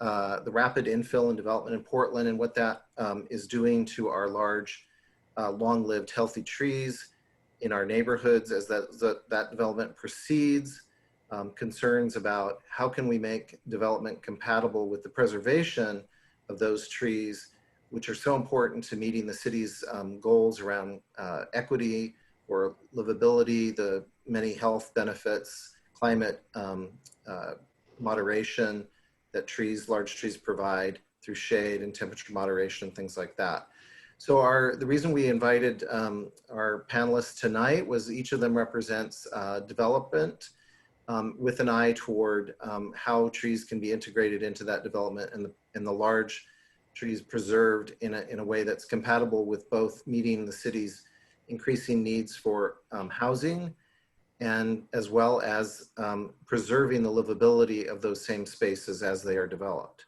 the rapid infill and development in Portland and what that is doing to our large, long-lived, healthy trees in our neighborhoods as that development proceeds. Concerns about how can we make development compatible with the preservation of those trees, which are so important to meeting the city's goals around equity or livability, the many health benefits, climate moderation that large trees provide through shade and temperature moderation, things like that. So the reason we invited our panelists tonight was each of them represents development with an eye toward how trees can be integrated into that development and the large trees preserved in a way that's compatible with both meeting the city's increasing needs for housing and as well as preserving the livability of those same spaces as they are developed.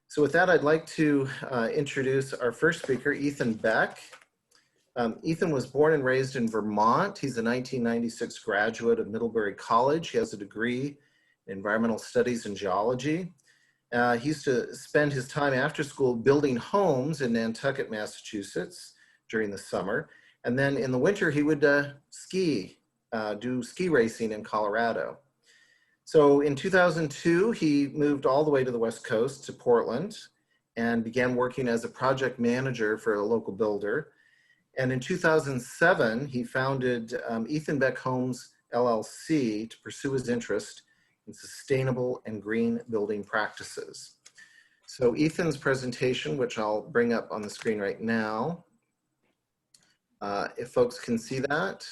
So with that, I'd like to introduce our first speaker, Ethan Beck. Ethan was born and raised in Vermont. He's a 1996 graduate of Middlebury College. He has a degree in environmental studies and geology. He used to spend his time after school building homes in Nantucket, Massachusetts during the summer. And then in the winter, he would do ski racing in Colorado. So in 2002, he moved all the way to the West Coast to Portland and began working as a project manager for a local builder. And in 2007, he founded Ethan Beck Homes LLC to pursue his interest in sustainable and green building practices. So Ethan's presentation, which I'll bring up on the screen right now, if folks can see that.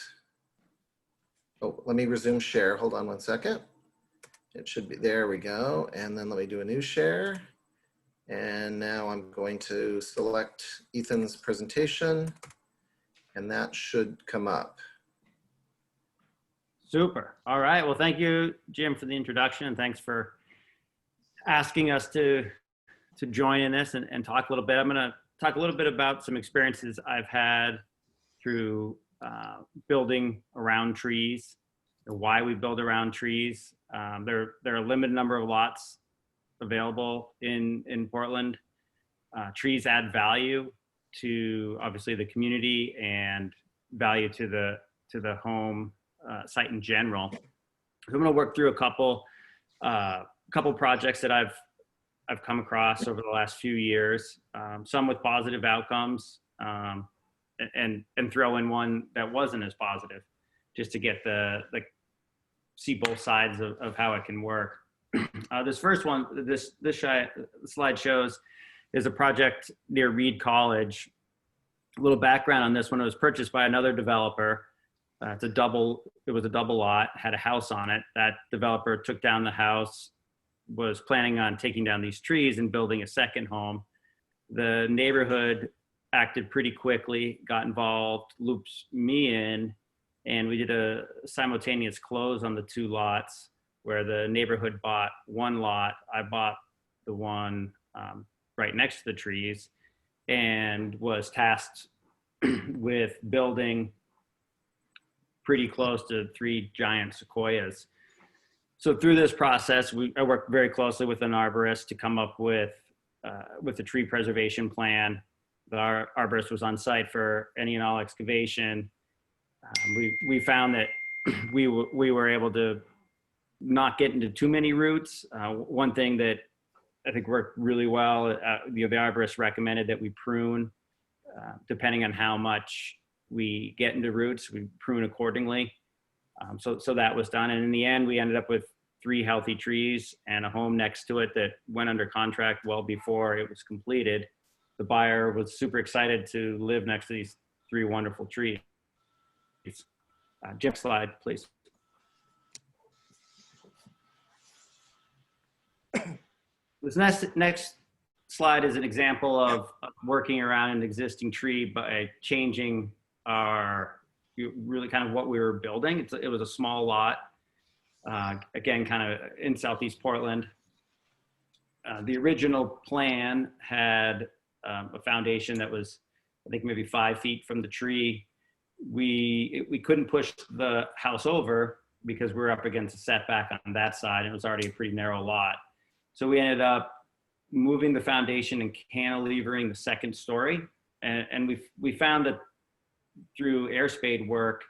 Oh, let me resume share. Hold on one second. It should be, there we go. And then let me do a new share. And now I'm going to select Ethan's presentation. And that should come up. Super. All right. Well, thank you, Jim, for the introduction, and thanks for asking us to join in this and talk a little bit. I'm going to talk a little bit about some experiences I've had through building around trees, and why we build around trees. There are a limited number of lots available in Portland. Trees add value to obviously the community and value to the home site in general. So I'm going to work through a couple projects that I've come across over the last few years, some with positive outcomes, and throw in one that wasn't as positive, just to get see both sides of how it can work. This first one, this slide shows, is a project near Reed College. A little background on this one: it was purchased by another developer. It was a double lot, had a house on it. That developer took down the house, was planning on taking down these trees and building a second home. The neighborhood acted pretty quickly, got involved, looped me in, and we did a simultaneous close on the two lots, where the neighborhood bought one lot. I bought the one right next to the trees, and was tasked with building pretty close to 3 giant sequoias. So through this process, I worked very closely with an arborist to come up with a tree preservation plan. The arborist was on site for any and all excavation. We found that we were able to not get into too many roots. One thing that I think worked really well, the arborist recommended that we prune, depending on how much we get into roots, we prune accordingly. So that was done. And in the end, we ended up with 3 healthy trees and a home next to it that went under contract well before it was completed. The buyer was super excited to live next to these 3 wonderful trees. Jim, slide, please. This next slide is an example of working around an existing tree by changing really kind of what we were building. It was a small lot, again, kind of in Southeast Portland. The original plan had a foundation that was, I think, maybe 5 feet from the tree. We couldn't push the house over because we were up against a setback on that side, and it was already a pretty narrow lot. So we ended up moving the foundation and cantilevering the second story. And we found that through airspace work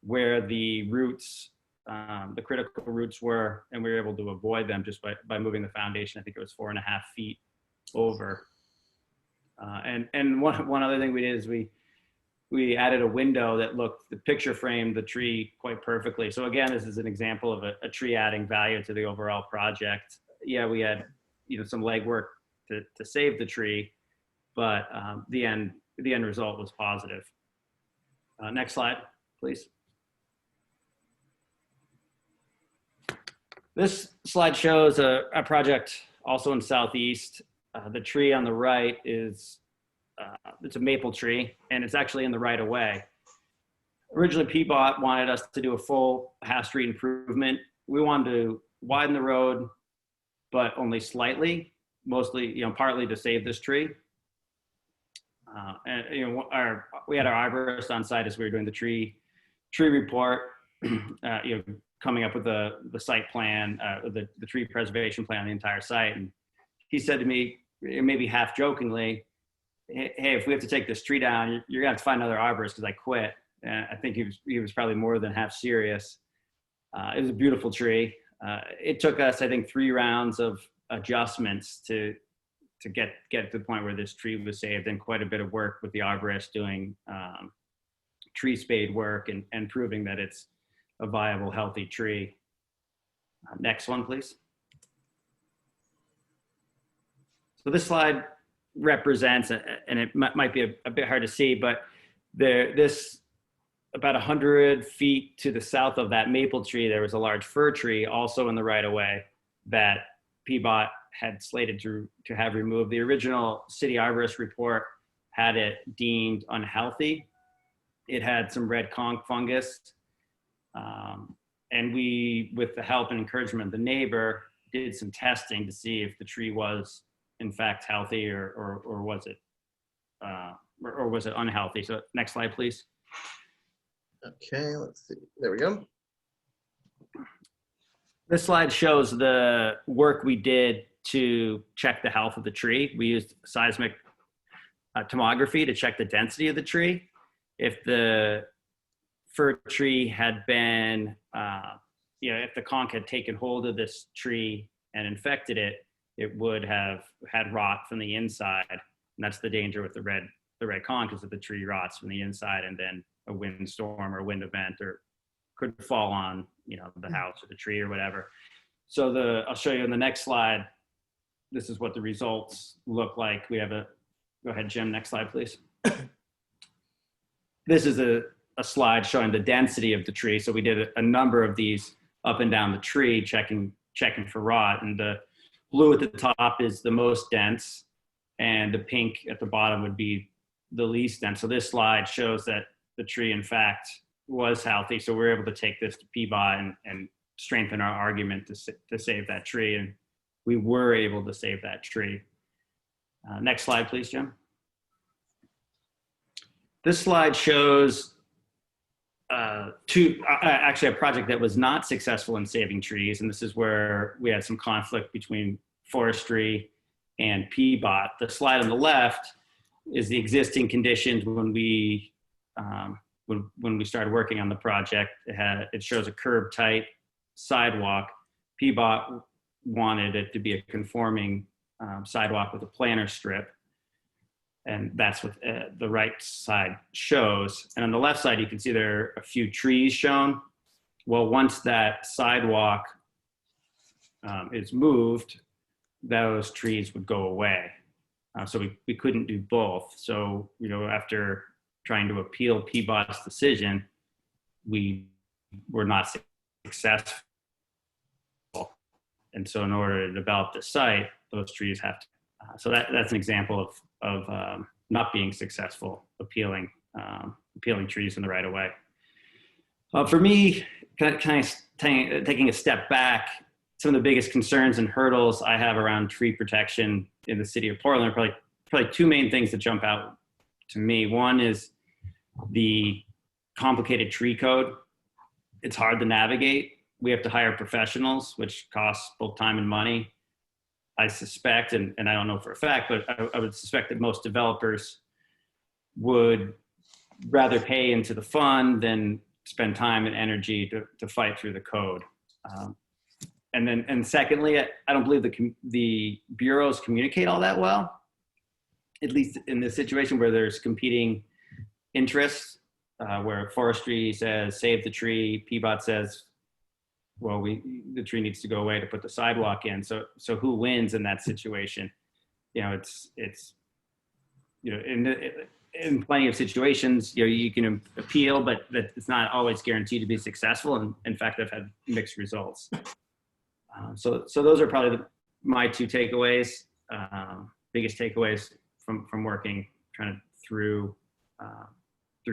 where the roots, the critical roots were, and we were able to avoid them just by moving the foundation. I think it was 4.5 feet over. And one other thing we did is we added a window that the picture framed the tree quite perfectly. So again, this is an example of a tree adding value to the overall project. Yeah, we had some legwork to save the tree, but the end result was positive. Next slide, please. This slide shows a project also in Southeast. The tree on the right is, it's a maple tree, and it's actually in the right of way. Originally, PBOT wanted us to do a full half street improvement. We wanted to widen the road, but only slightly, mostly, partly to save this tree. And we had our arborist on site as we were doing the tree report, coming up with the site plan, the tree preservation plan on the entire site. And he said to me, maybe half jokingly, hey, if we have to take this tree down, you're gonna have to find another arborist because I quit. And I think he was probably more than half serious. It was a beautiful tree. It took us, I think, 3 rounds of adjustments to get to the point where this tree was saved, and quite a bit of work with the arborist doing tree spade work and proving that it's a viable, healthy tree. Next one, please. So this slide represents, and it might be a bit hard to see, but this about 100 feet to the south of that maple tree, there was a large fir tree also in the right of way that PBOT had slated to have removed. The original city arborist report had it deemed unhealthy. It had some red conch fungus. And we, with the help and encouragement of the neighbor, did some testing to see if the tree was in fact healthy or was it unhealthy. So next slide, please. Okay, let's see. There we go. This slide shows the work we did to check the health of the tree. We used seismic tomography to check the density of the tree. If the fir tree had been, if the conch had taken hold of this tree and infected it, it would have had rot from the inside. And that's the danger with the red conch, is that the tree rots from the inside, and then a windstorm or wind event or could fall on the house or the tree or whatever. So I'll show you in the next slide. This is what the results look like. We have go ahead, Jim, next slide, please. This is a slide showing the density of the tree. So we did a number of these up and down the tree, checking for rot. And the blue at the top is the most dense, and the pink at the bottom would be the least dense. So this slide shows that the tree, in fact, was healthy. So we're able to take this to PBOT and strengthen our argument to save that tree. And we were able to save that tree. Next slide, please, Jim. This slide shows actually a project that was not successful in saving trees. And this is where we had some conflict between forestry and PBOT. The slide on the left is the existing conditions when we started working on the project. It shows a curb tight sidewalk. PBOT wanted it to be a conforming sidewalk with a planter strip. And that's what the right side shows. And on the left side, you can see there are a few trees shown. Well, once that sidewalk is moved, those trees would go away. So we couldn't do both. So, after trying to appeal PBOT's decision, we were not successful. And so in order to develop the site, those trees have to, so that's an example of not being successful appealing trees in the right of way. For me, kind of taking a step back, some of the biggest concerns and hurdles I have around tree protection in the city of Portland are probably 2 main things that jump out to me. One is the complicated tree code. It's hard to navigate. We have to hire professionals, which costs both time and money. I suspect, and I don't know for a fact, but I would suspect that most developers would rather pay into the fund than spend time and energy to fight through the code. And secondly, I don't believe the bureaus communicate all that well, at least in this situation where there's competing interests, where forestry says save the tree, PBOT says, well, the tree needs to go away to put the sidewalk in. So who wins in that situation? It's in plenty of situations, you can appeal, but it's not always guaranteed to be successful. And in fact, I've had mixed results. So those are probably my two takeaways, biggest takeaways from working, through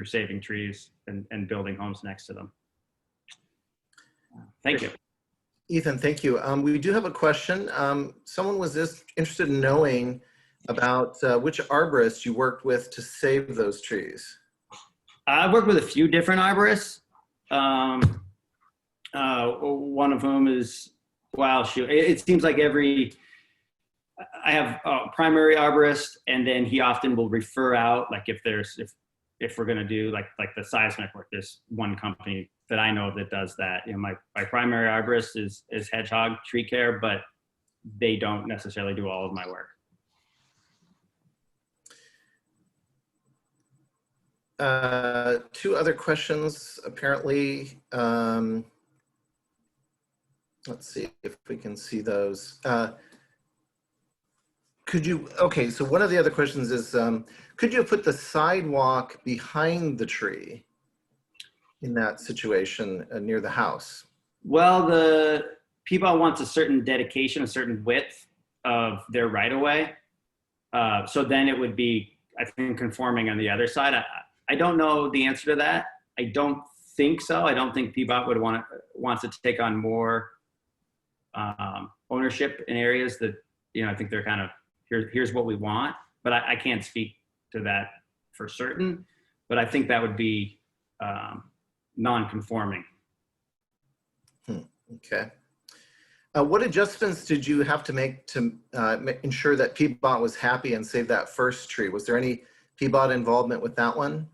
saving trees and building homes next to them. Thank you. Ethan, thank you. We do have a question. Someone was just interested in knowing about which arborists you worked with to save those trees. I've worked with a few different arborists. One of whom is, wow, shoot. It seems like I have a primary arborist, and then he often will refer out, like if we're going to do like the seismic work, there's one company that I know that does that. My primary arborist is hedgehog tree care, but they don't necessarily do all of my work. Two other questions, apparently. Let's see if we can see those. Okay, so one of the other questions is, could you put the sidewalk behind the tree in that situation near the house? Well, the PBOT wants a certain dedication, a certain width of their right-of-way. So then it would be, I think, conforming on the other side. I don't know the answer to that. I don't think so. I don't think PBOT would wants to take on more ownership in areas that, I think they're kind of, here's what we want, but I can't speak to that for certain, but I think that would be non-conforming. Okay. What adjustments did you have to make to ensure that PBOT was happy and save that first tree? Was there any PBOT involvement with that one?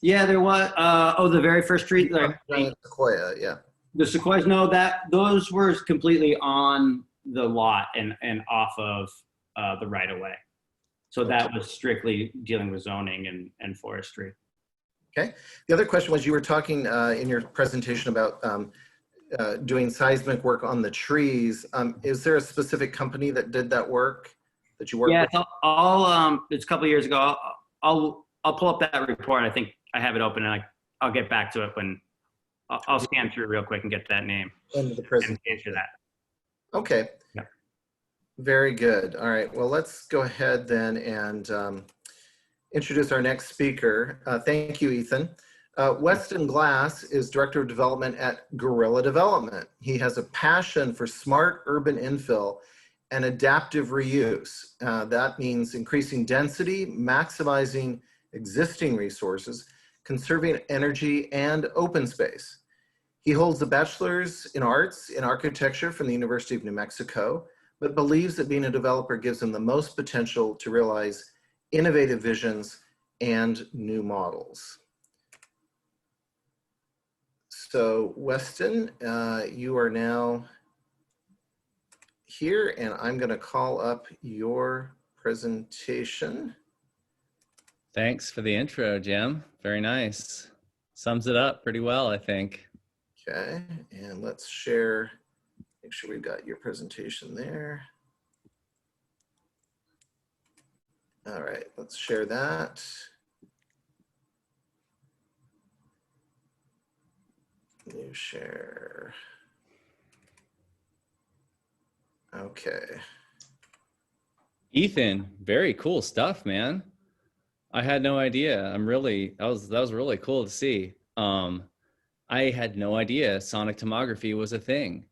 Yeah, there was. The very first tree. Giant sequoia, yeah. The sequoias, no, those were completely on the lot and off of the right of way. So that was strictly dealing with zoning and forestry. Okay. The other question was, you were talking in your presentation about doing seismic work on the trees. Is there a specific company that did that work that you worked with? Yeah, it's a couple of years ago. I'll pull up that report. I think I have it open, and I'll get back to it when I'll scan through real quick and get that name. Into the presentation. And answer that. Okay. Yeah. Very good. All right. Well, let's go ahead then and introduce our next speaker. Thank you, Ethan. Weston Glass is Director of Development at Guerrilla Development. He has a passion for smart urban infill and adaptive reuse. That means increasing density, maximizing existing resources, conserving energy, and open space. He holds a bachelor's in arts in architecture from the University of New Mexico, but believes that being a developer gives him the most potential to realize innovative visions and new models. So Weston, you are now here, and I'm going to call up your presentation. Thanks for the intro, Jim. Very nice. Sums it up pretty well, I think. Okay, and let's share, make sure we've got your presentation there. All right, let's share that. New share. Okay. Ethan, very cool stuff, man. I had no idea. That was really cool to see. I had no idea sonic tomography was a thing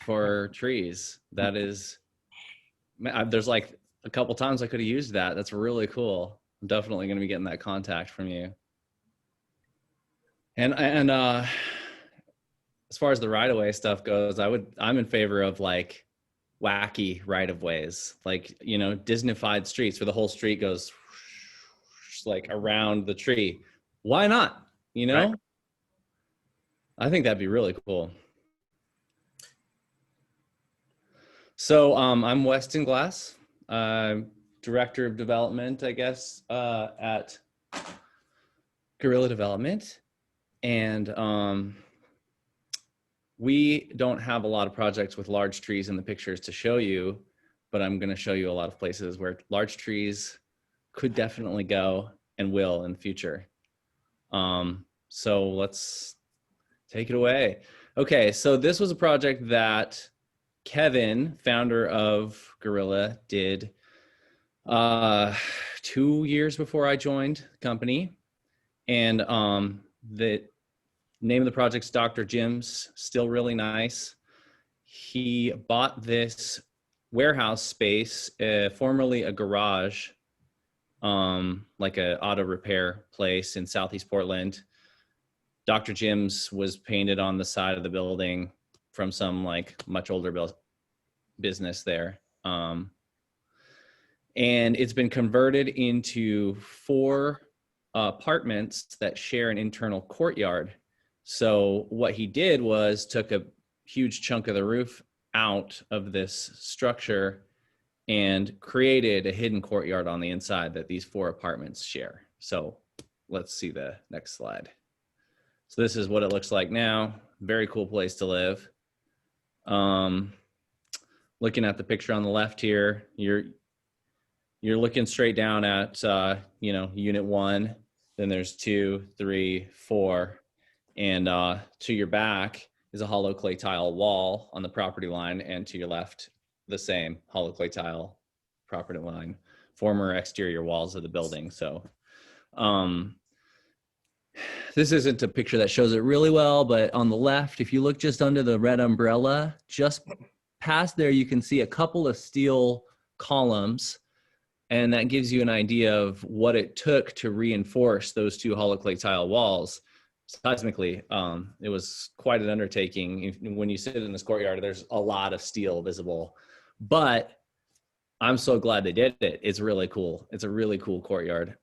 for trees. That is, there's like a couple times I could have used that. That's really cool. I'm definitely going to be getting that contact from you. And as far as the right-of-way stuff goes, I'm in favor of like wacky right of ways, like, you know, Disneyfied streets where the whole street goes like around the tree. Why not? You know, Right. I think that'd be really cool. So I'm Weston Glass, director of development, I guess, at Guerrilla Development. And we don't have a lot of projects with large trees in the pictures to show you, but I'm going to show you a lot of places where large trees could definitely go and will in the future. So let's take it away. Okay, so this was a project that Kevin, founder of Guerrilla, did 2 years before I joined the company. And the name of the project's Dr. Jim's, still really nice. He bought this warehouse space, formerly a garage, like a auto repair place in Southeast Portland. Dr. Jim's was painted on the side of the building from some like much older business there. And it's been converted into 4 apartments that share an internal courtyard. So what he did was took a huge chunk of the roof out of this structure and created a hidden courtyard on the inside that these 4 apartments share. So let's see the next slide. So this is what it looks like now. Very cool place to live. Looking at the picture on the left here, you're looking straight down at you know, unit 1. Then there's 2, 3, 4, and to your back is a hollow clay tile wall on the property line, and to your left, the same hollow clay tile property line, former exterior walls of the building. So this isn't a picture that shows it really well, but on the left, if you look just under the red umbrella, just past there, you can see a couple of steel columns, and that gives you an idea of what it took to reinforce those 2 hollow clay tile walls. Seismically, it was quite an undertaking. When you sit in this courtyard, there's a lot of steel visible, but I'm so glad they did it. It's really cool. It's a really cool courtyard.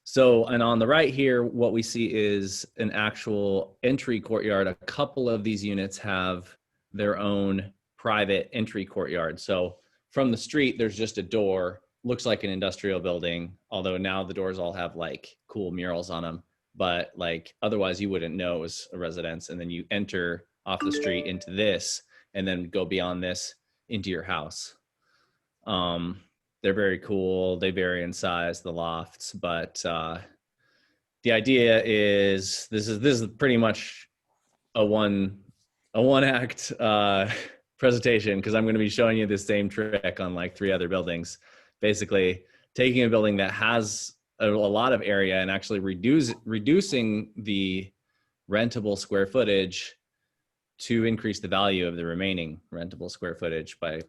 So, and on the right here, what we see is an actual entry courtyard. A couple of these units have their own private entry courtyard. So from the street, there's just a door, looks like an industrial building, although now the doors all have like cool murals on them. But like, otherwise you wouldn't know it was a residence. And then you enter off the street into this, and then go beyond this into your house. They're very cool. They vary in size, the lofts, but the idea is this is pretty much a one act presentation, because I'm going to be showing you the same trick on like 3 other buildings. Basically, taking a building that has a lot of area and actually reducing the rentable square footage to increase the value of the remaining rentable square footage by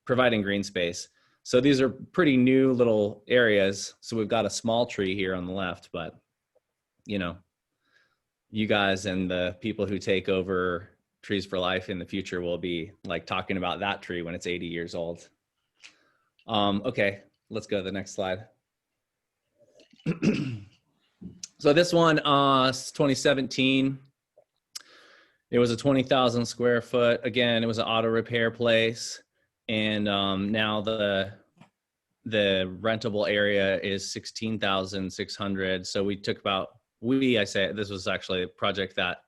providing green space. So these are pretty new little areas. So we've got a small tree here on the left, but you know, you guys and the people who take over Trees for Life in the future will be like talking about that tree when it's 80 years old. Okay, let's go to the next slide. So this one, 2017. It was a 20,000 square foot. Again, it was an auto repair place. And now the rentable area is 16,600. So we took about, this was actually a project that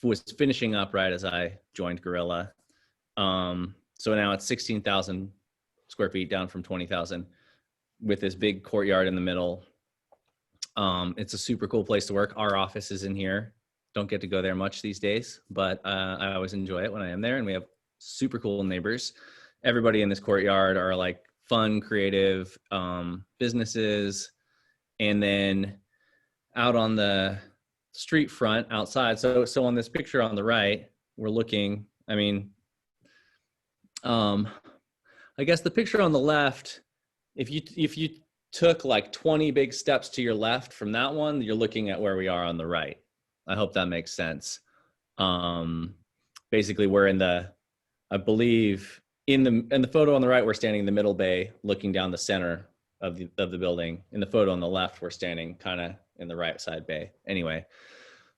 was finishing up right as I joined Guerrilla. So now it's 16,000 square feet, down from 20,000, with this big courtyard in the middle. It's a super cool place to work. Our office is in here. Don't get to go there much these days, but I always enjoy it when I am there, and we have super cool neighbors. Everybody in this courtyard are like fun, creative businesses. And then out on the street front outside, so on this picture on the right, we're looking, I mean, I guess the picture on the left, if you took like 20 big steps to your left from that one, you're looking at where we are on the right. I hope that makes sense. Basically, we're in the I believe in the photo on the right, we're standing in the middle bay looking down the center of the building. In the photo on the left, we're standing kind of in the right side bay. Anyway,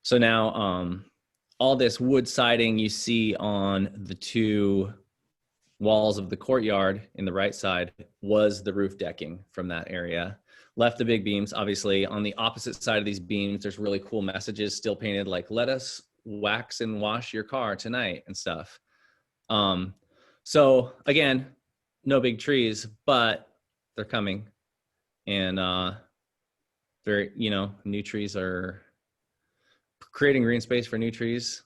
so now all this wood siding you see on the two walls of the courtyard in the right side was the roof decking from that area. Left the big beams. Obviously, on the opposite side of these beams, there's really cool messages still painted, like "Let us wax and wash your car tonight" and stuff. So again, no big trees, but they're coming, and they're, you know, new trees are creating green space for new trees.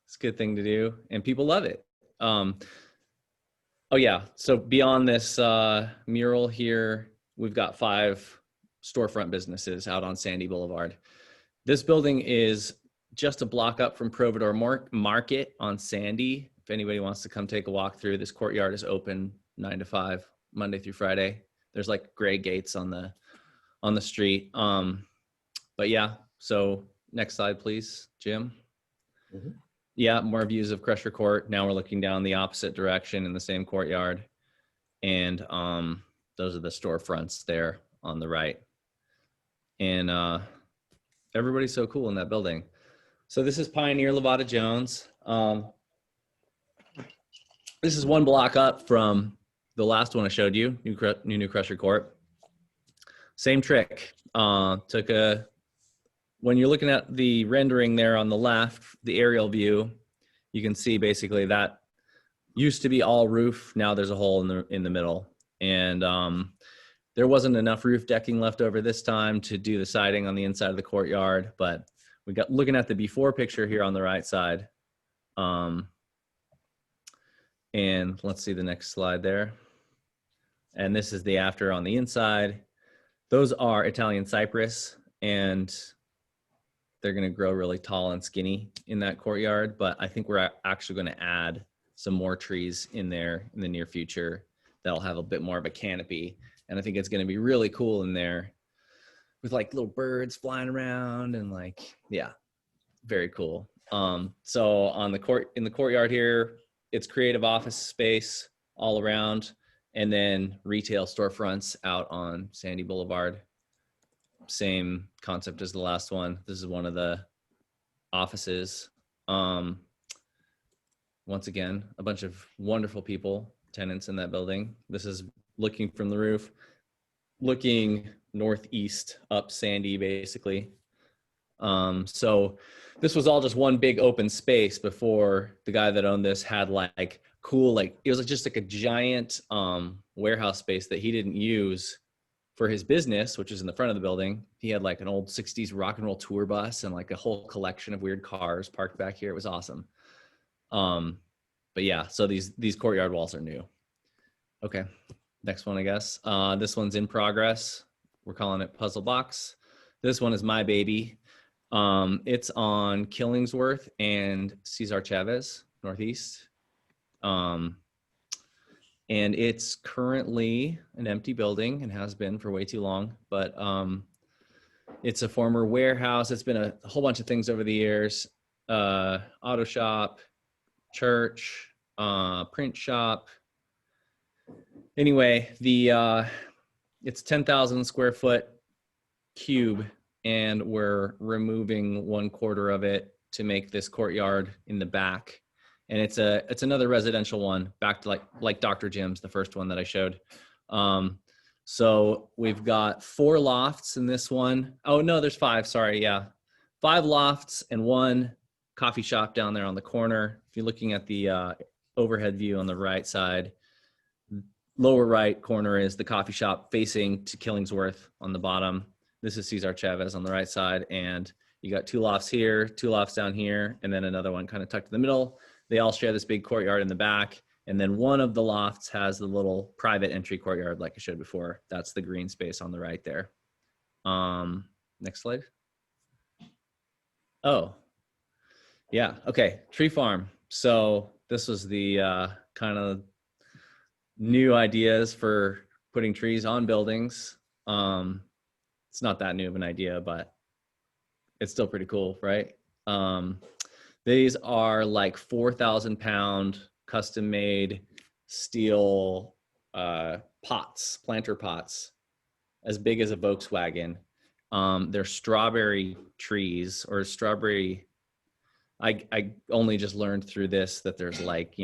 It's a good thing to do, and people love it. Oh yeah, so beyond this mural here, we've got 5 storefront businesses out on Sandy Boulevard. This building is just a block up from Providor Market on Sandy. If anybody wants to come take a walk through, this courtyard is open 9 to 5, Monday through Friday. There's like gray gates on the street. But yeah, so next slide, please, Jim. Mm-hmm. Yeah, more views of Crusher Court. Now we're looking down the opposite direction in the same courtyard. And those are the storefronts there on the right. And everybody's so cool in that building. So this is Pioneer Levada Jones. This is one block up from the last one I showed you, New Crusher Court. Same trick. When you're looking at the rendering there on the left, the aerial view, you can see basically that used to be all roof. Now there's a hole in the middle. And there wasn't enough roof decking left over this time to do the siding on the inside of the courtyard, but we got looking at the before picture here on the right side. And let's see the next slide there. And this is the after on the inside. Those are Italian cypress, and they're going to grow really tall and skinny in that courtyard. But I think we're actually going to add some more trees in there in the near future that'll have a bit more of a canopy. And I think it's going to be really cool in there with like little birds flying around and like, yeah, very cool. So in the courtyard here, it's creative office space all around, and then retail storefronts out on Sandy Boulevard. Same concept as the last one. This is one of the offices. Once again, a bunch of wonderful people, tenants in that building. This is looking from the roof, looking northeast up Sandy, basically. So this was all just one big open space before the guy that owned this had like cool, like it was just like a giant warehouse space that he didn't use for his business, which is in the front of the building. He had like an old 60s rock and roll tour bus and like a whole collection of weird cars parked back here. It was awesome. But yeah, so these courtyard walls are new. Okay, next one, I guess. This one's in progress. We're calling it Puzzle Box. This one is my baby. It's on Killingsworth and Cesar Chavez, Northeast. And it's currently an empty building and has been for way too long, but it's a former warehouse. It's been a whole bunch of things over the years. Auto shop, church, print shop. Anyway, it's 10,000 square foot cube, and we're removing 1/4 of it to make this courtyard in the back. And it's another residential one, back to like Dr. Jim's, the first one that I showed. So we've got 4 lofts in this one. Oh no, there's 5, sorry, yeah. 5 lofts and 1 coffee shop down there on the corner. If you're looking at the overhead view on the right side, lower right corner is the coffee shop facing to Killingsworth on the bottom. This is Cesar Chavez on the right side, and you got 2 lofts here, 2 lofts down here, and then another one kind of tucked in the middle. They all share this big courtyard in the back, and then one of the lofts has the little private entry courtyard like I showed before. That's the green space on the right there. Next slide. Oh, yeah, okay, tree farm. So this was the kind of new ideas for putting trees on buildings. It's not that new of an idea, but it's still pretty cool, right? These are like 4,000 pound custom made steel pots, planter pots, as big as a Volkswagen. They're strawberry trees or strawberry. I only just learned through this that there's like,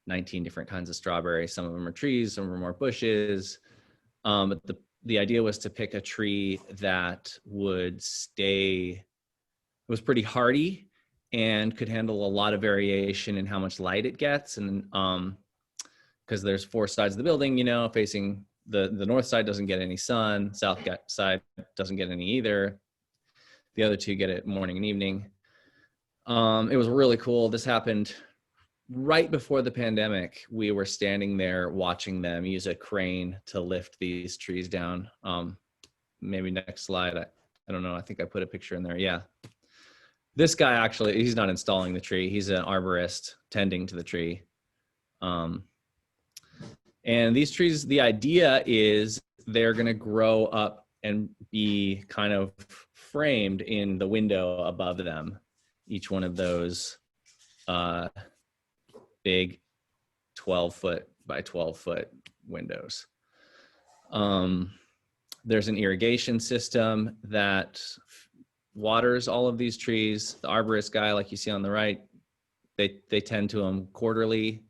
19 different kinds of strawberries. Some of them are trees, some of them are bushes. But the idea was to pick a tree that would stay, was pretty hardy and could handle a lot of variation in how much light it gets. And because there's 4 sides of the building, facing the north side doesn't get any sun, south side doesn't get any either. The other 2 get it morning and evening. It was really cool. This happened right before the pandemic. We were standing there watching them use a crane to lift these trees down. Maybe next slide. I don't know. I think I put a picture in there. Yeah. This guy actually, he's not installing the tree. He's an arborist tending to the tree. And these trees, the idea is they're going to grow up and be kind of framed in the window above them. Each one of those big 12-foot by 12-foot windows. There's an irrigation system that waters all of these trees. The arborist guy, like you see on the right, they tend to them quarterly,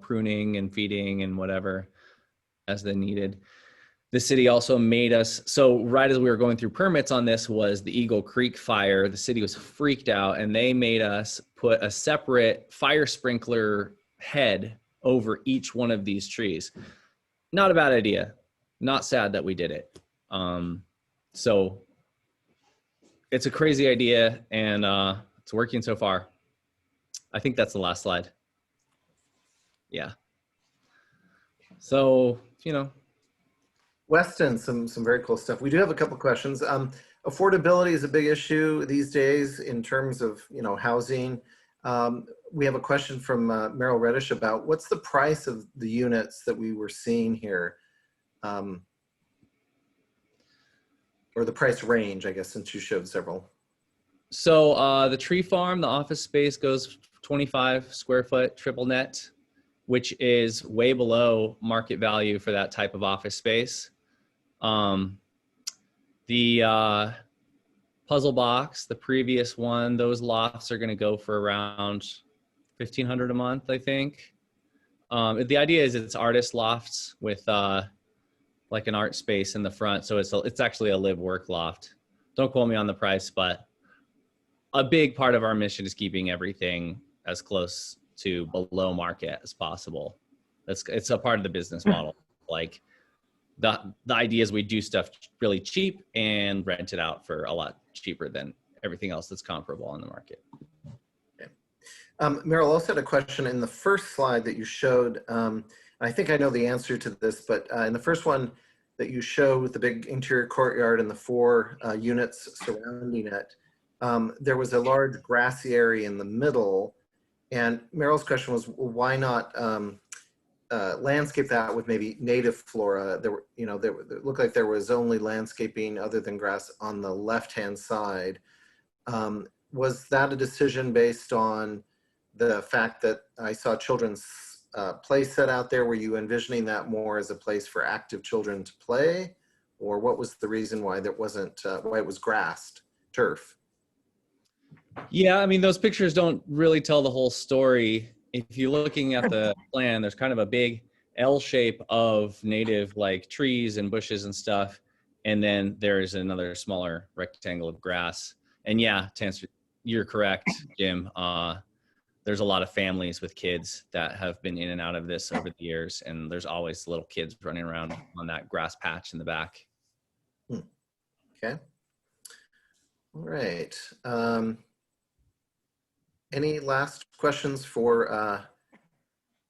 pruning and feeding and whatever as they needed. The city also made us, so right as we were going through permits on this was the Eagle Creek fire. The city was freaked out and they made us put a separate fire sprinkler head over each one of these trees. Not a bad idea. Not sad that we did it. So it's a crazy idea and it's working so far. I think that's the last slide. Yeah. So, Weston, some very cool stuff. We do have a couple questions. Affordability is a big issue these days in terms of housing. We have a question from Merrill Reddish about what's the price of the units that we were seeing here, or the price range, I guess, since you showed several. So the tree farm, the office space goes 25 square foot triple net, which is way below market value for that type of office space. The puzzle box, the previous one, those lofts are going to go for around $1,500 a month, I think. The idea is it's artist lofts with like an art space in the front, so it's actually a live work loft. Don't quote me on the price, but a big part of our mission is keeping everything as close to below market as possible. It's a part of the business model. Like the idea is we do stuff really cheap and rent it out for a lot cheaper than everything else that's comparable on the market. Okay. Meryl also had a question in the first slide that you showed. I think I know the answer to this, but in the first one that you showed with the big interior courtyard and the 4 units surrounding it, there was a large grassy area in the middle. And Meryl's question was, well, why not landscape that with maybe native flora? There were, it looked like there was only landscaping other than grass on the left-hand side. Was that a decision based on the fact that I saw children's play set out there? Were you envisioning that more as a place for active children to play? Or what was the reason why there wasn't, why it was grassed, turf? Yeah, I mean, those pictures don't really tell the whole story. If you're looking at the plan, there's kind of a big L shape of native like trees and bushes and stuff. And then there's another smaller rectangle of grass. And yeah, to answer, you're correct, Jim. There's a lot of families with kids that have been in and out of this over the years. And there's always little kids running around on that grass patch in the back. Okay. All right. Any last questions for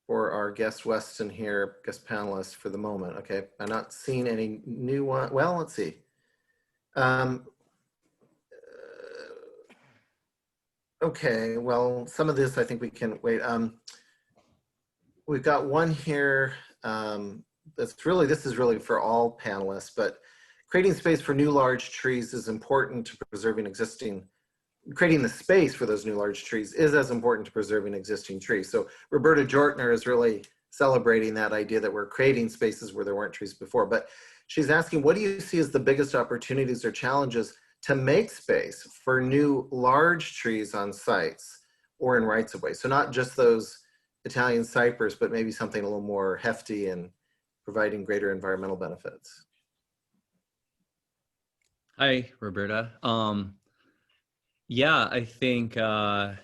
our guest Weston here, guest panelist for the moment? Okay, I'm not seeing any new one. Well, let's see. Okay, well, some of this I think we can wait. We've got one here that's really, this is really for all panelists, but creating space for new large trees is important to preserving existing creating the space for those new large trees is as important to preserving existing trees. So Roberta Jortner is really celebrating that idea that we're creating spaces where there weren't trees before. But she's asking, what do you see as the biggest opportunities or challenges to make space for new large trees on sites or in rights of way? So not just those Italian cypress, but maybe something a little more hefty and providing greater environmental benefits. Hi, Roberta. Yeah, I think the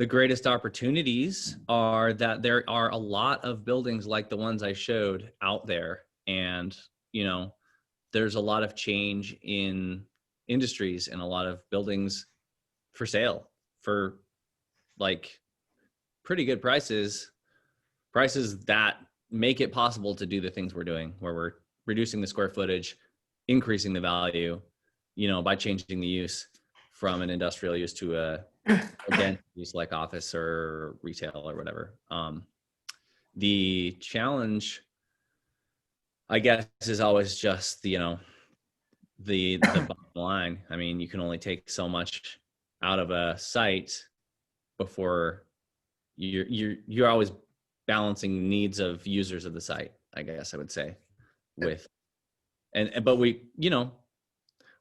greatest opportunities are that there are a lot of buildings like the ones I showed out there. And, you know, there's a lot of change in industries and a lot of buildings for sale for like pretty good prices that make it possible to do the things we're doing, where we're reducing the square footage, increasing the value, you know, by changing the use from an industrial use to a again use like office or retail or whatever. The challenge, I guess, is always just you know the bottom line. I mean, you can only take so much out of a site before you're always balancing needs of users of the site, I guess I would say, with but we, you know,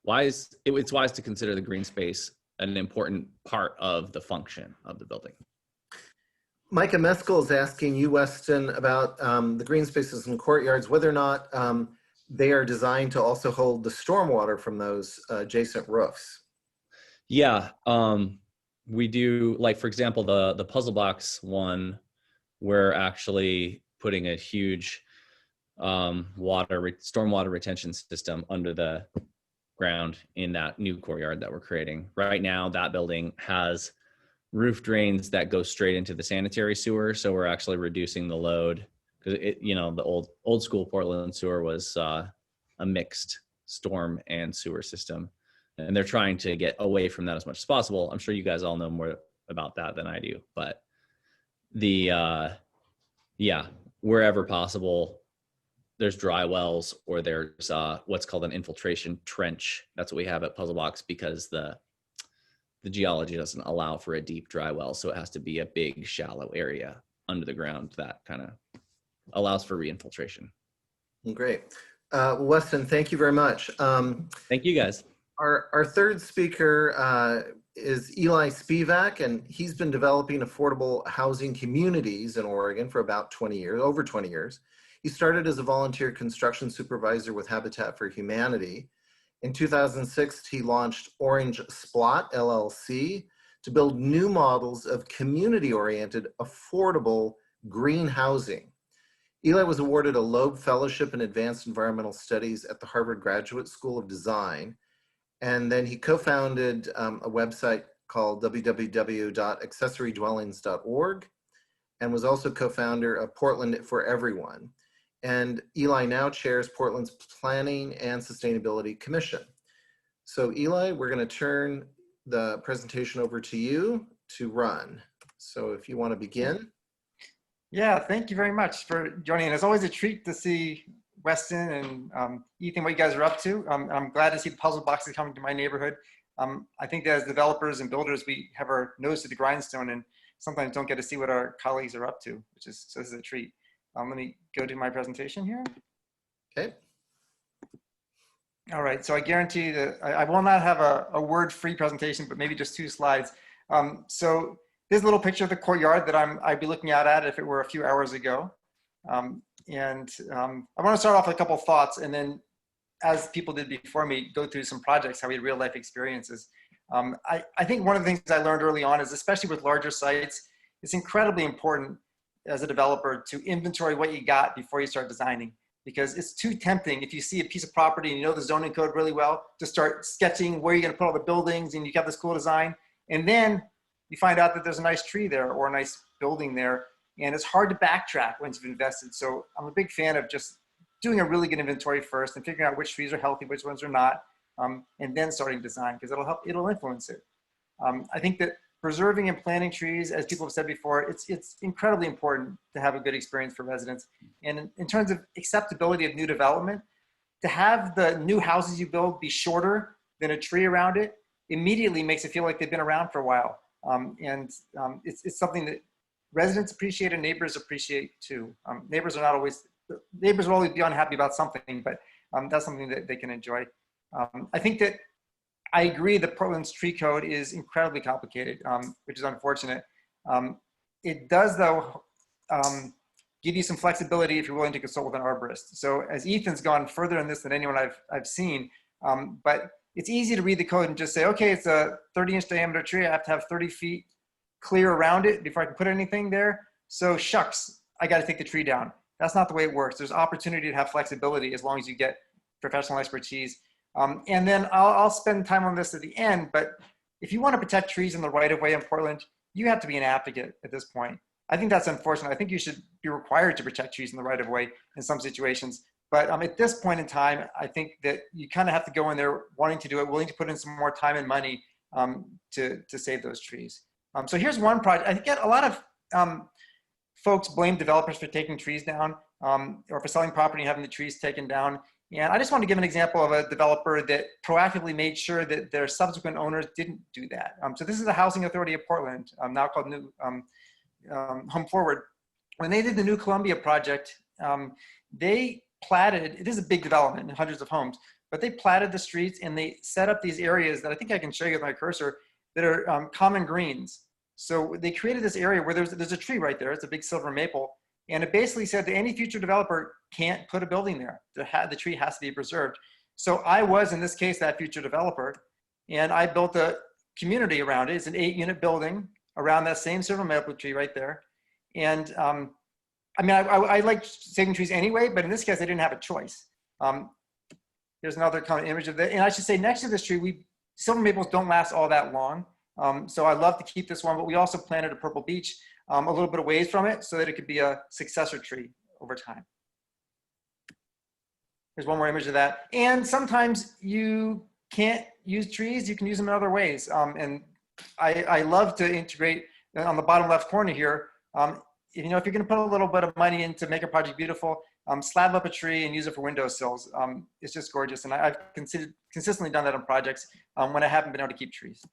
it's wise to consider the green space an important part of the function of the building. Micah Meskel is asking you, Weston, about the green spaces and courtyards, whether or not they are designed to also hold the stormwater from those adjacent roofs. Yeah, we do, like, for example, the puzzle box one, we're actually putting a huge stormwater retention system under the ground in that new courtyard that we're creating. Right now, that building has roof drains that go straight into the sanitary sewer. So we're actually reducing the load, because you know, the old school Portland sewer was a mixed storm and sewer system. And they're trying to get away from that as much as possible. I'm sure you guys all know more about that than I do, but yeah, wherever possible, there's dry wells, or there's what's called an infiltration trench. That's what we have at Puzzle Box, because the geology doesn't allow for a deep dry well. So it has to be a big, shallow area under the ground that kind of allows for reinfiltration. Great. Weston, thank you very much. Thank you, guys. Our third speaker is Eli Spivak, and he's been developing affordable housing communities in Oregon for about 20 years, over 20 years. He started as a volunteer construction supervisor with Habitat for Humanity. In 2006, he launched Orange Splot, LLC, to build new models of community-oriented, affordable green housing. Eli was awarded a Loeb Fellowship in Advanced Environmental Studies at the Harvard Graduate School of Design. And then he co-founded a website called www.accessorydwellings.org, and was also co-founder of Portland for Everyone. And Eli now chairs Portland's Planning and Sustainability Commission. So Eli, we're going to turn the presentation over to you to run. So if you want to begin. Yeah, thank you very much for joining. It's always a treat to see Weston and Ethan, what you guys are up to. I'm glad to see the puzzle boxes coming to my neighborhood. I think that as developers and builders, we have our nose to the grindstone and sometimes don't get to see what our colleagues are up to, so this is a treat. Let me go to my presentation here. Okay. All right, so I guarantee that I will not have a word-free presentation, but maybe just 2 slides. So this little picture of the courtyard that I'd be looking out at if it were a few hours ago. I want to start off with a couple of thoughts, and then, as people did before me, go through some projects, how we had real-life experiences. I think one of the things I learned early on is, especially with larger sites, it's incredibly important as a developer to inventory what you got before you start designing, because it's too tempting if you see a piece of property and you know the zoning code really well to start sketching where you're going to put all the buildings and you got this cool design, and then you find out that there's a nice tree there or a nice building there, and it's hard to backtrack once you've invested. So I'm a big fan of just doing a really good inventory first and figuring out which trees are healthy, which ones are not, and then starting design, because it'll influence it. I think that preserving and planting trees, as people have said before, it's incredibly important to have a good experience for residents. And in terms of acceptability of new development, to have the new houses you build be shorter than a tree around it immediately makes it feel like they've been around for a while. It's something that residents appreciate and neighbors appreciate too. Neighbors will always be unhappy about something, but that's something that they can enjoy. I think that I agree that Portland's tree code is incredibly complicated, which is unfortunate. It does, though, give you some flexibility if you're willing to consult with an arborist. So as Ethan's gone further in this than anyone I've seen, but it's easy to read the code and just say, okay, it's a 30-inch diameter tree. I have to have 30 feet clear around it before I can put anything there. So shucks, I got to take the tree down. That's not the way it works. There's opportunity to have flexibility as long as you get professional expertise. And then I'll spend time on this at the end, but if you want to protect trees in the right of way in Portland, you have to be an advocate at this point. I think that's unfortunate. I think you should be required to protect trees in the right of way in some situations. But at this point in time, I think that you kind of have to go in there wanting to do it, willing to put in some more time and money to save those trees. So here's one project. I think a lot of folks blame developers for taking trees down or for selling property and having the trees taken down. And I just want to give an example of a developer that proactively made sure that their subsequent owners didn't do that. So this is the Housing Authority of Portland, now called New Home Forward. When they did the New Columbia project, they platted, this is a big development, hundreds of homes, but they platted the streets and they set up these areas that I think I can show you with my cursor that are common greens. So they created this area where there's a tree right there. It's a big silver maple. And it basically said that any future developer can't put a building there. The tree has to be preserved. So I was, in this case, that future developer. And I built a community around it. It's an 8-unit building around that same silver maple tree right there. And I mean, I like saving trees anyway, but in this case, I didn't have a choice. There's another kind of image of that. And I should say, next to this tree, silver maples don't last all that long. So I love to keep this one, but we also planted a purple beech a little bit away from it so that it could be a successor tree over time. Here's one more image of that. And sometimes you can't use trees, you can use them in other ways. And I love to integrate on the bottom left corner here. You know, if you're gonna put a little bit of money in to make a project beautiful, slab up a tree and use it for windowsills. It's just gorgeous. And I've consistently done that on projects when I haven't been able to keep trees.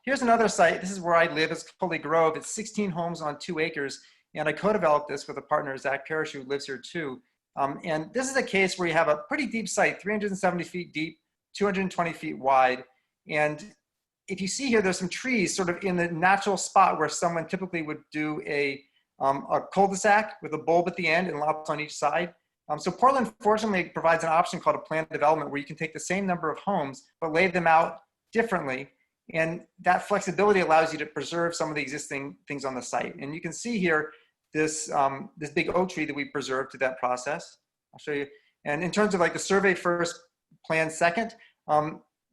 Here's another site. This is where I live. It's Coley Grove. It's 16 homes on 2 acres. And I co-developed this with a partner, Zach Parrish, who lives here too. And this is a case where you have a pretty deep site, 370 feet deep, 220 feet wide. And if you see here, there's some trees sort of in the natural spot where someone typically would do a cul-de-sac with a bulb at the end and lots on each side. So Portland, fortunately, provides an option called a planned development where you can take the same number of homes, but lay them out differently. And that flexibility allows you to preserve some of the existing things on the site. And you can see here this, this big oak tree that we preserved through that process. I'll show you. And in terms of like the survey first, plan second,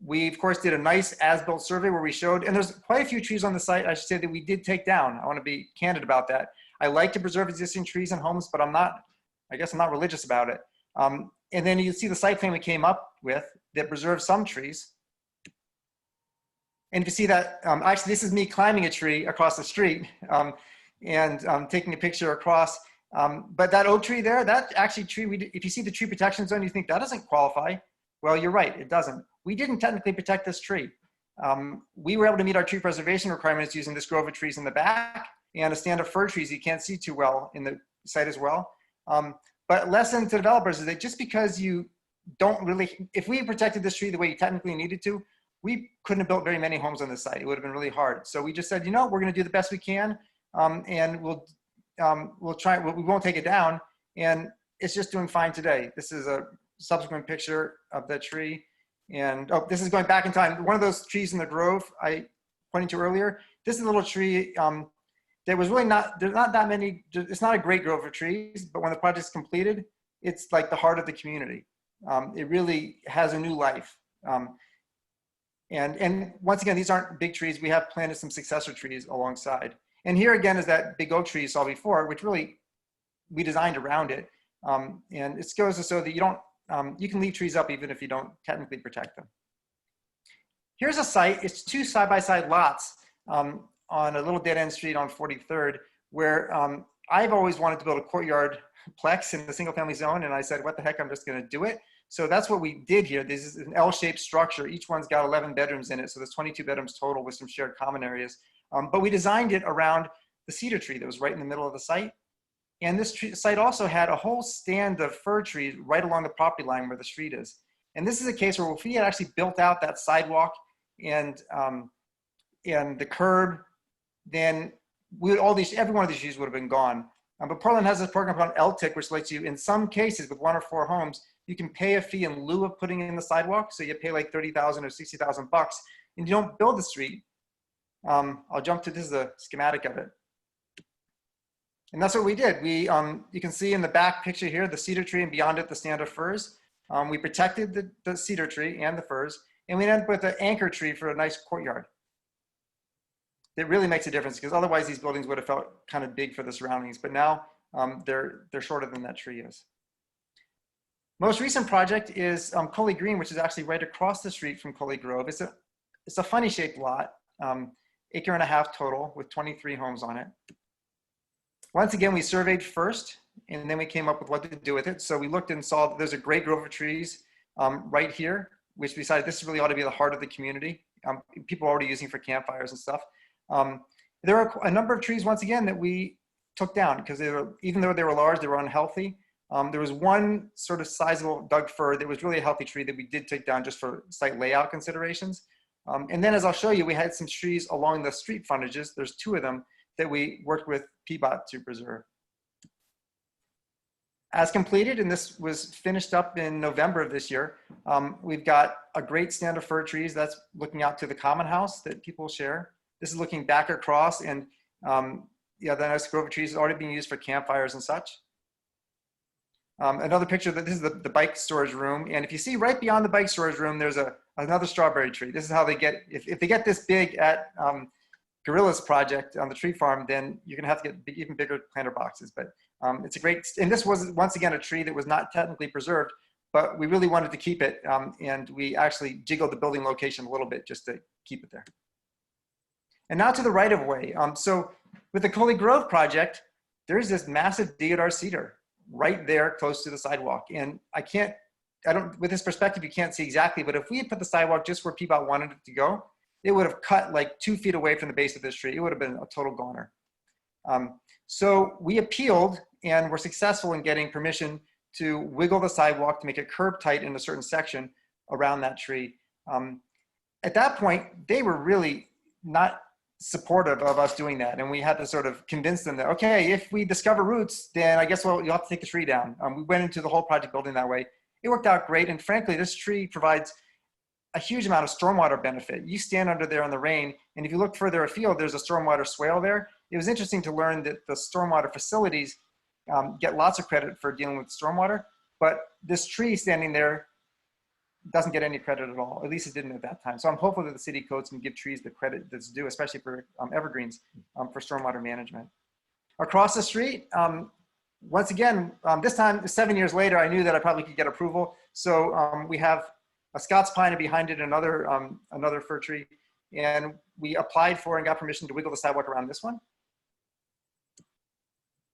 we of course did a nice as-built survey where we showed, and there's quite a few trees on the site, I should say, that we did take down. I want to be candid about that. I like to preserve existing trees and homes, but I guess I'm not religious about it. And then you see the site plan we came up with that preserves some trees. And if you see that, actually, this is me climbing a tree across the street and taking a picture across. But that oak tree there, that actually tree, if you see the tree protection zone, you think that doesn't qualify. Well, you're right, it doesn't. We didn't technically protect this tree. We were able to meet our tree preservation requirements using this grove of trees in the back and a stand of fir trees you can't see too well in the site as well. But lesson to developers is that just because you don't really, if we protected this tree the way you technically needed to, we couldn't have built very many homes on this site. It would have been really hard. So we just said, you know, we're going to do the best we can, and we'll try. We won't take it down, and it's just doing fine today. This is a subsequent picture of the tree, and oh, this is going back in time. One of those trees in the grove I pointed to earlier. This is a little tree that was really not. There's not that many. It's not a great grove of trees, but when the project's completed, it's like the heart of the community. It really has a new life. And once again, these aren't big trees. We have planted some successor trees alongside. And here again is that big oak tree you saw before, which really we designed around it. And it goes to so that you don't, you can leave trees up even if you don't technically protect them. Here's a site. It's 2 side-by-side lots on a little dead-end street on 43rd, where I've always wanted to build a courtyard plex in the single-family zone, and I said, what the heck, I'm just going to do it. So that's what we did here. This is an L-shaped structure. Each one's got 11 bedrooms in it. So there's 22 bedrooms total with some shared common areas. But we designed it around the cedar tree that was right in the middle of the site. And this site also had a whole stand of fir trees right along the property line where the street is. And this is a case where if we had actually built out that sidewalk and the curb, then every one of these trees would have been gone. But Portland has this program called LTIC, which lets you, in some cases with 1 or 4 homes, you can pay a fee in lieu of putting in the sidewalk. So you pay like $30,000 or $60,000 and you don't build the street. I'll jump to, this is a schematic of it. And that's what we did. You can see in the back picture here, the cedar tree and beyond it, the stand of firs. We protected the cedar tree and the firs, and we ended up with an anchor tree for a nice courtyard. It really makes a difference because otherwise these buildings would have felt kind of big for the surroundings, but now they're shorter than that tree is. Most recent project is Cully Green, which is actually right across the street from Cully Grove. It's a funny shaped lot, 1.5 acres total with 23 homes on it. Once again, we surveyed first, and then we came up with what to do with it. So we looked and saw that there's a great grove of trees right here, which we decided this really ought to be the heart of the community. People are already using for campfires and stuff. There are a number of trees, once again, that we took down because even though they were large, they were unhealthy. There was one sort of sizable Doug fir that was really a healthy tree that we did take down just for site layout considerations. And then as I'll show you, we had some trees along the street frontages. There's 2 of them that we worked with PBOT to preserve. As completed, and this was finished up in November of this year, we've got a great stand of fir trees that's looking out to the common house that people share. This is looking back across, and the nice grove of trees is already being used for campfires and such. Another picture, this is the bike storage room, and if you see right beyond the bike storage room, there's another strawberry tree. This is how they get, if they get this big at Gorilla's project on the tree farm, then you're gonna have to get even bigger planter boxes. But it's a great, and this was once again a tree that was not technically preserved, but we really wanted to keep it, and we actually jiggled the building location a little bit just to keep it there. And now to the right of way. So with the Cully Grove project, there's this massive deodar cedar right there close to the sidewalk. And with this perspective, you can't see exactly, but if we had put the sidewalk just where PBOT wanted it to go, it would have cut like 2 feet away from the base of this tree. It would have been a total goner. So we appealed and were successful in getting permission to wiggle the sidewalk to make it curb tight in a certain section around that tree. At that point, they were really not supportive of us doing that. And we had to sort of convince them that, okay, if we discover roots, then I guess, well, you'll have to take the tree down. We went into the whole project building that way. It worked out great. And frankly, this tree provides a huge amount of stormwater benefit. You stand under there in the rain, and if you look further afield, there's a stormwater swale there. It was interesting to learn that the stormwater facilities get lots of credit for dealing with stormwater, but this tree standing there doesn't get any credit at all. At least it didn't at that time. So I'm hopeful that the city codes can give trees the credit that's due, especially for evergreens, for stormwater management. Across the street, once again, this time 7 years later, I knew that I probably could get approval. So we have a Scots pine, and behind it another fir tree, and we applied for and got permission to wiggle the sidewalk around this one.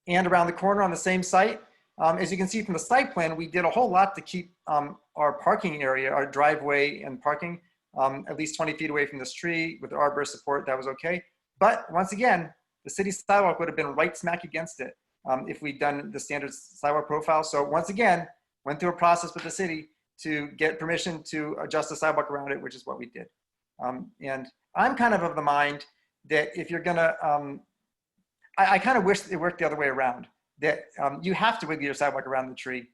And around the corner on the same site, as you can see from the site plan, we did a whole lot to keep our parking area, our driveway and parking, at least 20 feet away from this tree. With the arborist support, that was okay. But once again, the city sidewalk would have been right smack against it if we'd done the standard sidewalk profile. So once again, went through a process with the city to get permission to adjust the sidewalk around it, which is what we did. And I'm kind of the mind that if you're gonna, I kind of wish it worked the other way around, that you have to wiggle your sidewalk around the tree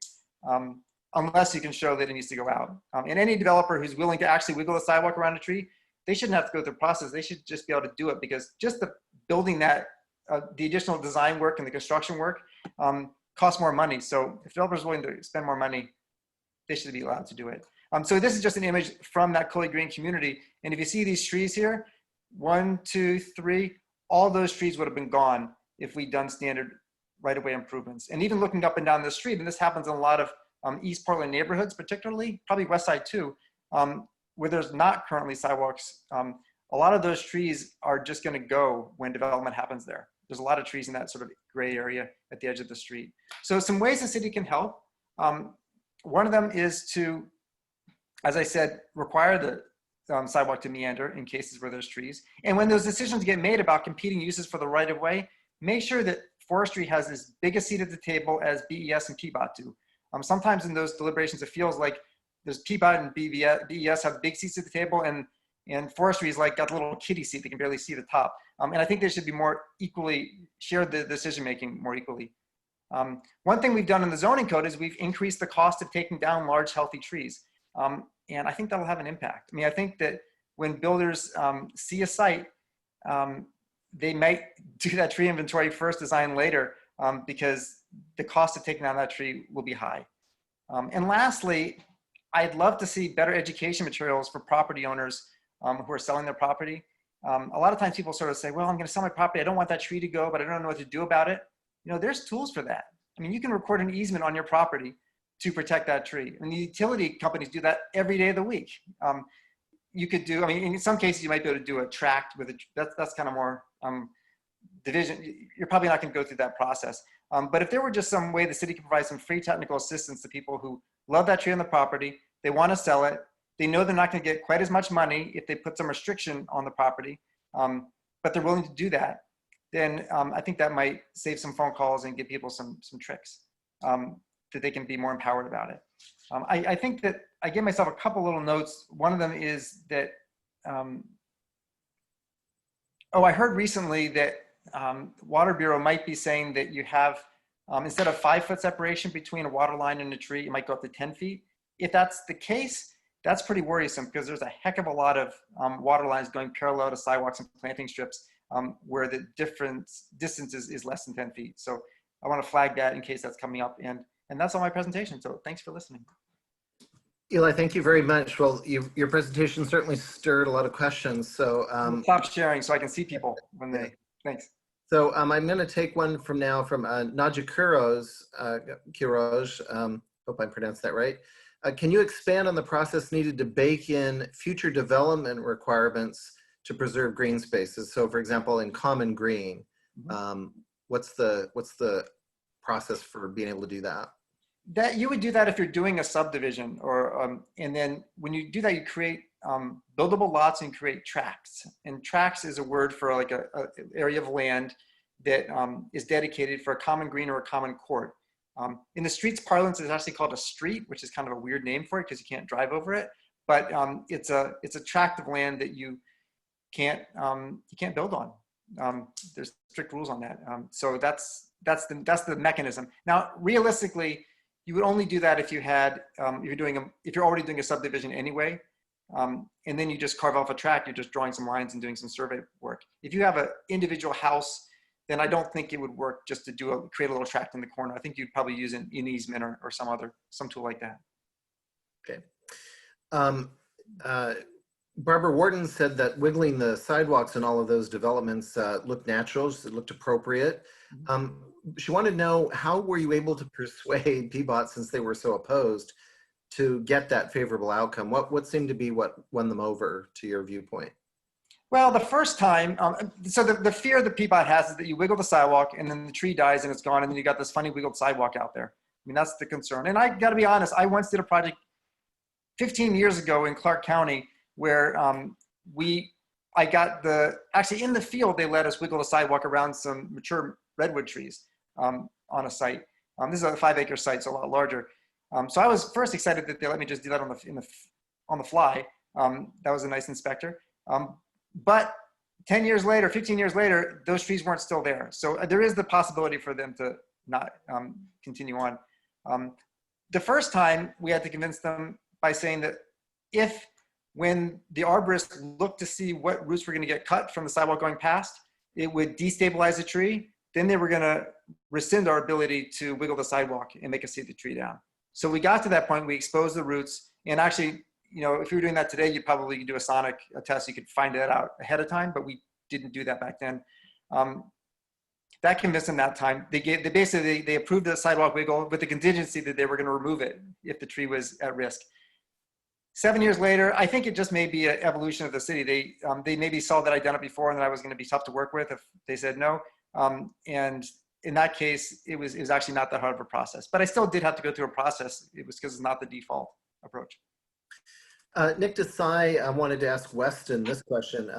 unless you can show that it needs to go out. And any developer who's willing to actually wiggle the sidewalk around a tree, they shouldn't have to go through the process. They should just be able to do it, because just the building that, the additional design work and the construction work costs more money. So if developers are willing to spend more money, they should be allowed to do it. So this is just an image from that Cully Green community. And if you see these trees here, 1, 2, 3, all those trees would have been gone if we'd done standard right-of-way improvements. And even looking up and down the street, and this happens in a lot of East Portland neighborhoods, particularly, probably West Side too, where there's not currently sidewalks, a lot of those trees are just gonna go when development happens there. There's a lot of trees in that sort of gray area at the edge of the street. So some ways the city can help. One of them is to, as I said, require the sidewalk to meander in cases where there's trees. And when those decisions get made about competing uses for the right of way, make sure that forestry has as big a seat at the table as BES and PBOT do. Sometimes in those deliberations, it feels like there's PBOT and BES have big seats at the table, and forestry is like got a little kiddie seat. They can barely see the top. And I think they should be more equally shared the decision-making more equally. One thing we've done in the zoning code is we've increased the cost of taking down large, healthy trees. And I think that'll have an impact. I mean, I think that when builders see a site, they might do that tree inventory first, design later, because the cost of taking down that tree will be high. And lastly, I'd love to see better education materials for property owners who are selling their property. A lot of times people sort of say, well, I'm going to sell my property. I don't want that tree to go, but I don't know what to do about it. You know, there's tools for that. I mean, you can record an easement on your property to protect that tree. And the utility companies do that every day of the week. You could do, I mean, in some cases you might be able to do a tract with that's kind of more division. You're probably not going to go through that process. But if there were just some way the city could provide some free technical assistance to people who love that tree on the property, they want to sell it, they know they're not going to get quite as much money if they put some restriction on the property, but they're willing to do that, then I think that might save some phone calls and give people some tricks that they can be more empowered about it. I think that I gave myself a couple little notes. One of them is that, I heard recently that Water Bureau might be saying that you have, instead of 5-foot separation between a water line and a tree, you might go up to 10 feet. If that's the case, that's pretty worrisome because there's a heck of a lot of water lines going parallel to sidewalks and planting strips where the difference distance is less than 10 feet. So I want to flag that in case that's coming up. And that's all my presentation. So thanks for listening. Eli, thank you very much. Well, your presentation certainly stirred a lot of questions. So stop sharing so I can see people when they, thanks. So I'm going to take one from now from Nadja Quiroz. Hope I pronounced that right. Can you expand on the process needed to bake in future development requirements to preserve green spaces? So for example, in common green, what's the process for being able to do that? That you would do that if you're doing a subdivision, or and then when you do that, you create buildable lots and create tracts. And tracts is a word for like a area of land that is dedicated for a common green or a common court. In the streets parlance, it's actually called a street, which is kind of a weird name for it because you can't drive over it. But it's a tract of land that you can't build on. There's strict rules on that. So that's the mechanism. Now, realistically, you would only do that if you had if you're already doing a subdivision anyway, and then you just carve off a tract. You're just drawing some lines and doing some survey work. If you have an individual house, then I don't think it would work just to create a little tract in the corner. I think you'd probably use an easement or some tool like that. Okay. Barbara Warden said that wiggling the sidewalks and all of those developments looked natural, it looked appropriate. She wanted to know, how were you able to persuade PBOT, since they were so opposed, to get that favorable outcome? What seemed to be what won them over, to your viewpoint? Well, the first time, so the fear that PBOT has is that you wiggle the sidewalk and then the tree dies and it's gone, and then you got this funny wiggled sidewalk out there. I mean, that's the concern. And I got to be honest, I once did a project 15 years ago in Clark County where actually in the field, they let us wiggle the sidewalk around some mature redwood trees on a site. This is a 5-acre site, so a lot larger. So I was first excited that they let me just do that on the fly. That was a nice inspector. But 10 years later, 15 years later, those trees weren't still there. So there is the possibility for them to not continue on. The first time we had to convince them by saying that when the arborist looked to see what roots were going to get cut from the sidewalk going past, it would destabilize the tree. Then they were going to rescind our ability to wiggle the sidewalk and make us see the tree down. So we got to that point, we exposed the roots, and actually, you know, if you were doing that today, you'd probably do a sonic test. You could find that out ahead of time, but we didn't do that back then. That convinced them that time. They approved the sidewalk wiggle with the contingency that they were going to remove it if the tree was at risk. 7 years later, I think it just may be an evolution of the city. They maybe saw that I'd done it before and that I was going to be tough to work with if they said no. And in that case, it was actually not that hard of a process. But I still did have to go through a process. It was because it's not the default approach. Nick Desai wanted to ask Weston this question.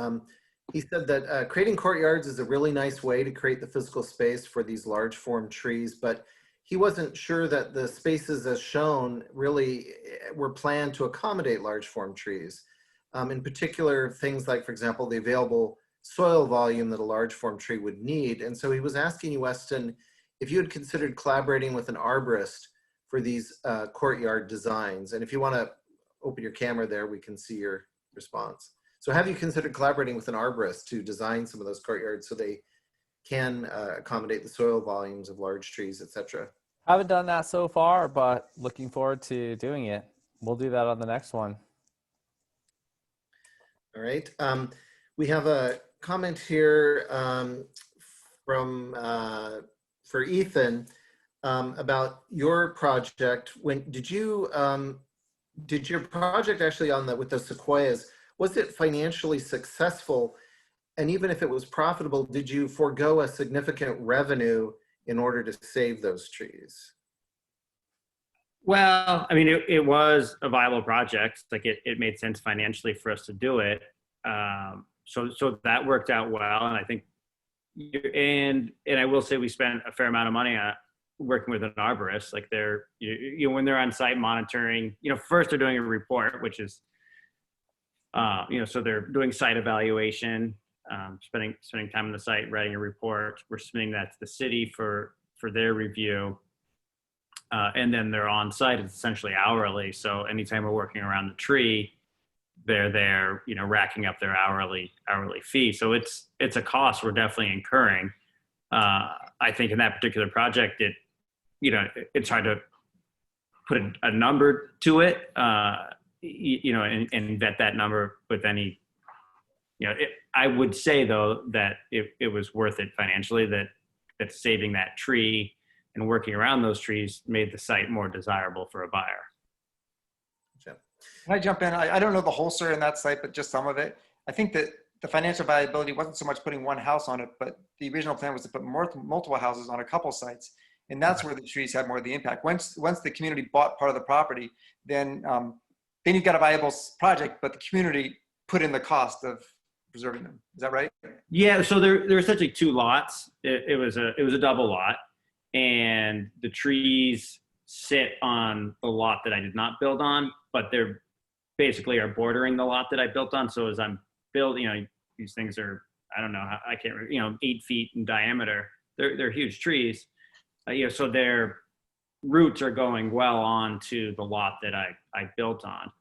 He said that creating courtyards is a really nice way to create the physical space for these large form trees, but he wasn't sure that the spaces as shown really were planned to accommodate large form trees. In particular, things like, for example, the available soil volume that a large form tree would need. And so he was asking you, Weston, if you had considered collaborating with an arborist for these courtyard designs. And if you want to open your camera there, we can see your response. So have you considered collaborating with an arborist to design some of those courtyards so they can accommodate the soil volumes of large trees, et cetera? Haven't done that so far, but looking forward to doing it. We'll do that on the next one. All right. We have a comment here from for Ethan about your project. Did your project actually with the sequoias, was it financially successful? And even if it was profitable, did you forego a significant revenue in order to save those trees? Well, I mean, it was a viable project. Like it made sense financially for us to do it. So that worked out well. And I think, and I will say we spent a fair amount of money on working with an arborist. Like when they're on site monitoring, first they're doing a report, which is, so they're doing site evaluation, spending time on the site, writing a report. We're submitting that to the city for their review. And then they're on site, it's essentially hourly. So anytime we're working around the tree, they're there, racking up their hourly fee. So it's a cost we're definitely incurring. I think in that particular project, it's hard to put a number to it, and vet that number with any, I would say though that it was worth it financially, that saving that tree and working around those trees made the site more desirable for a buyer. Can I jump in? I don't know the whole story on that site, but just some of it. I think that the financial viability wasn't so much putting one house on it, but the original plan was to put multiple houses on a couple sites. And that's where the trees had more of the impact. Once the community bought part of the property, then you've got a viable project, but the community put in the cost of preserving them. Is that right? Yeah, so there were essentially two lots. It was a double lot, and the trees sit on the lot that I did not build on, but they're basically are bordering the lot that I built on. So as I'm building, these things are, I don't know, I can't, 8 feet in diameter. They're huge trees. So their roots are going well onto the lot that I built on.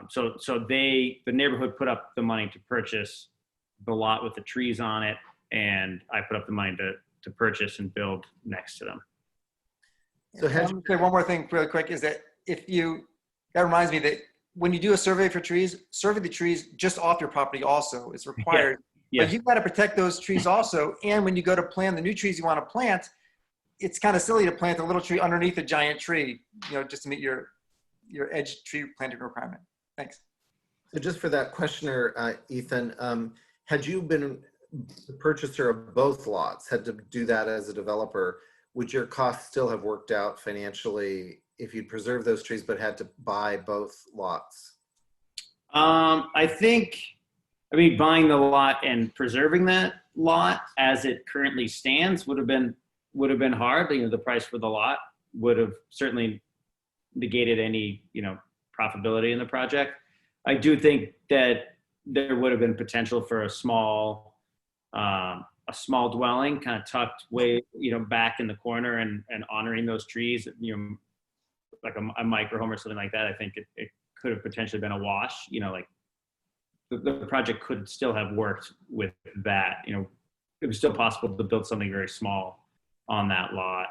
So the neighborhood put up the money to purchase the lot with the trees on it, and I put up the money to purchase and build next to them. So say one more thing really quick is that that reminds me that when you do a survey for trees, survey the trees just off your property also. It's required. Yeah. But you've got to protect those trees also. And when you go to plant the new trees you want to plant, it's kind of silly to plant a little tree underneath a giant tree, just to meet your edge tree planting requirement. Thanks. So just for that questioner, Ethan, had you been the purchaser of both lots, had to do that as a developer, would your costs still have worked out financially if you'd preserved those trees but had to buy both lots? I think, buying the lot and preserving that lot as it currently stands would have been hard. The price for the lot would have certainly negated any, profitability in the project. I do think that there would have been potential for a small dwelling kind of tucked way, back in the corner and honoring those trees, like a micro home or something like that. I think it could have potentially been a wash, like the project could still have worked with that. It was still possible to build something very small on that lot,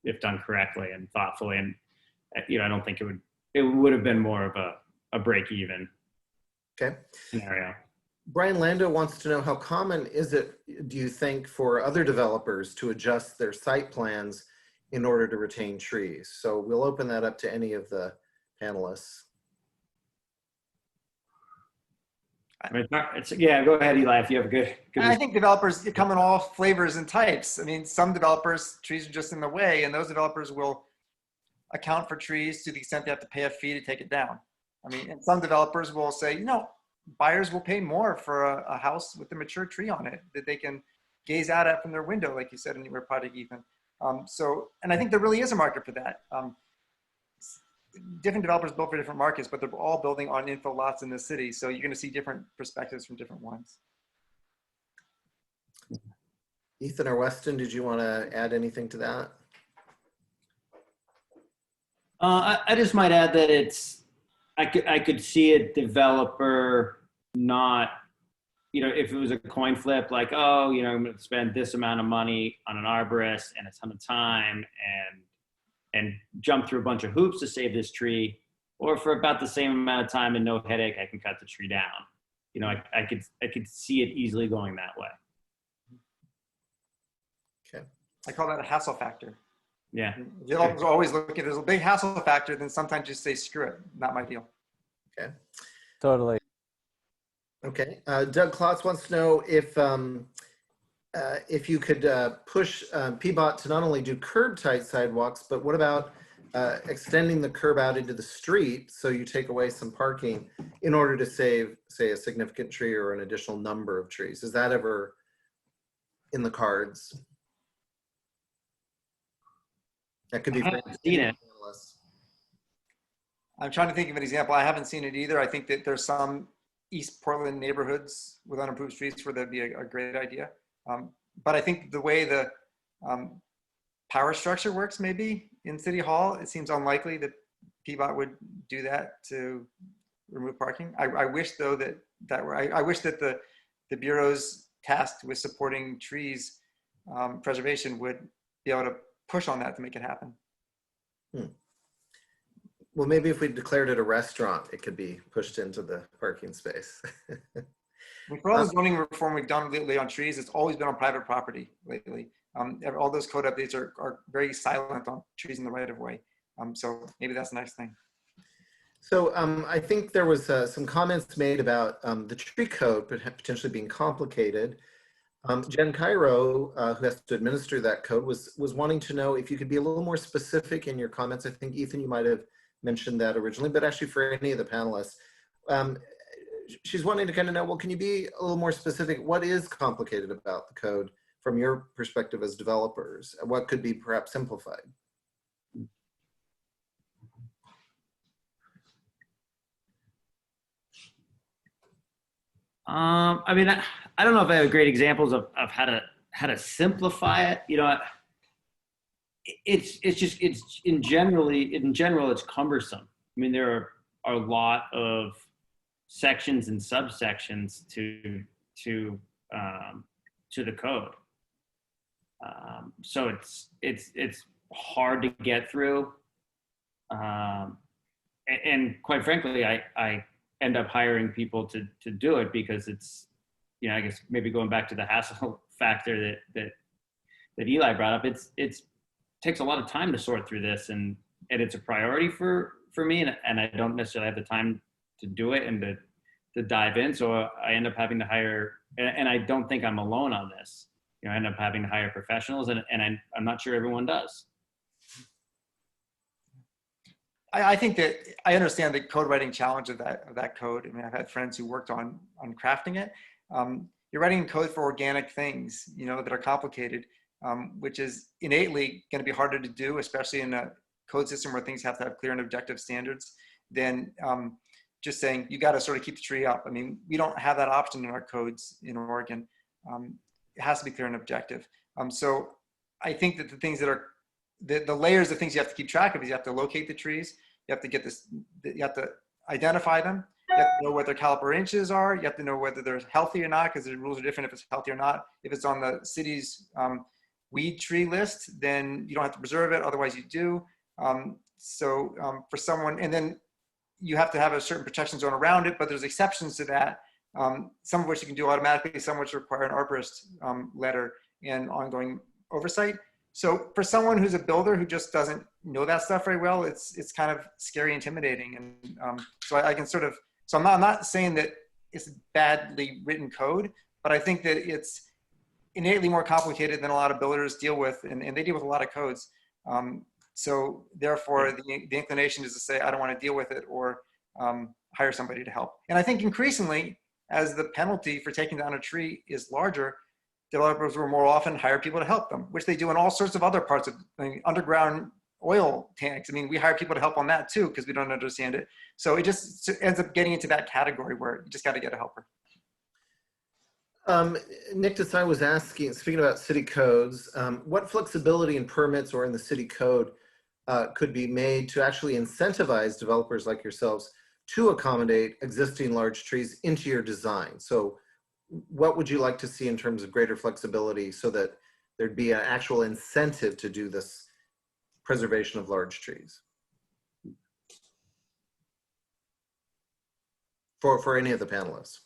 if done correctly and thoughtfully. And, I don't think it would have been more of a break even scenario. Brian Lando wants to know, how common is it, do you think, for other developers to adjust their site plans in order to retain trees? So we'll open that up to any of the panelists. I mean, yeah, go ahead, Eli, if you have a good I think developers come in all flavors and types. I mean, some developers, trees are just in the way, and those developers will account for trees to the extent they have to pay a fee to take it down. I mean, and some developers will say, you know, buyers will pay more for a house with a mature tree on it that they can gaze out at from their window, like you said in your project, Ethan. And I think there really is a market for that. Different developers build for different markets, but they're all building on infill lots in the city. So you're going to see different perspectives from different ones. Ethan or Weston, did you want to add anything to that? I just might add that I could see a developer not, you know, if it was a coin flip, like, oh, you know, I'm going to spend this amount of money on an arborist and a ton of time and jump through a bunch of hoops to save this tree, or for about the same amount of time and no headache, I can cut the tree down. You know, I could see it easily going that way. Okay. I call that a hassle factor. Yeah. Developers always look at there's a big hassle factor, then sometimes just say, screw it, not my deal. Okay. Totally. Okay. Doug Klotz wants to know if you could push PBOT to not only do curb tight sidewalks, but what about extending the curb out into the street so you take away some parking in order to save, say, a significant tree or an additional number of trees? Is that ever in the cards? That could be. I haven't seen it. I'm trying to think of an example. I haven't seen it either. I think that there's some East Portland neighborhoods with unimproved streets where that'd be a great idea. But I think the way the power structure works maybe in City Hall, it seems unlikely that PBOT would do that to remove parking. I wish though I wish that the Bureau's tasked with supporting trees preservation would be able to push on that to make it happen. Well, maybe if we declared it a restaurant, it could be pushed into the parking space. For all the zoning reform we've done lately on trees, it's always been on private property lately. All those code updates are very silent on trees in the right of way. So maybe that's the next thing. So I think there was some comments made about the tree code potentially being complicated. Jen Cairo, who has to administer that code, was wanting to know if you could be a little more specific in your comments. I think, Ethan, you might have mentioned that originally, but actually for any of the panelists. She's wanting to kind of know, well, can you be a little more specific? What is complicated about the code from your perspective as developers? What could be perhaps simplified? I mean, I don't know if I have great examples of how to simplify it. You know, it's in general, it's cumbersome. I mean, there are a lot of sections and subsections to the code. So it's hard to get through. And quite frankly, I end up hiring people to do it because it's, you know, I guess maybe going back to the hassle factor that Eli brought up, it takes a lot of time to sort through this, and it's a priority for me, and I don't necessarily have the time to do it and to dive in. So I end up having to hire, and I don't think I'm alone on this. You know, I end up having to hire professionals, and I'm not sure everyone does. I think that I understand the code writing challenge of that code. I mean, I've had friends who worked on crafting it. You're writing code for organic things, you know, that are complicated, which is innately going to be harder to do, especially in a code system where things have to have clear and objective standards, than just saying you got to sort of keep the tree up. I mean, we don't have that option in our codes in Oregon. It has to be clear and objective. So I think that the things that are the layers of things you have to keep track of is you have to locate the trees, you have to get this, you have to identify them, you have to know what their caliper inches are, you have to know whether they're healthy or not, because the rules are different if it's healthy or not. If it's on the city's weed tree list, then you don't have to preserve it, otherwise you do. For someone, and then you have to have a certain protection zone around it, but there's exceptions to that, some of which you can do automatically, some of which require an arborist letter and ongoing oversight. So for someone who's a builder who just doesn't know that stuff very well, it's kind of scary, intimidating. And so I can sort of, so I'm not saying that it's badly written code, but I think that it's innately more complicated than a lot of builders deal with, and they deal with a lot of codes. So therefore, the inclination is to say, I don't want to deal with it, or hire somebody to help. And I think increasingly, as the penalty for taking down a tree is larger, developers will more often hire people to help them, which they do in all sorts of other parts of, I mean, underground oil tanks. I mean, we hire people to help on that too, because we don't understand it. So it just ends up getting into that category where you just got to get a helper. Nick Desai was asking, speaking about city codes, what flexibility in permits or in the city code could be made to actually incentivize developers like yourselves to accommodate existing large trees into your design? So what would you like to see in terms of greater flexibility so that there'd be an actual incentive to do this preservation of large trees for any of the panelists?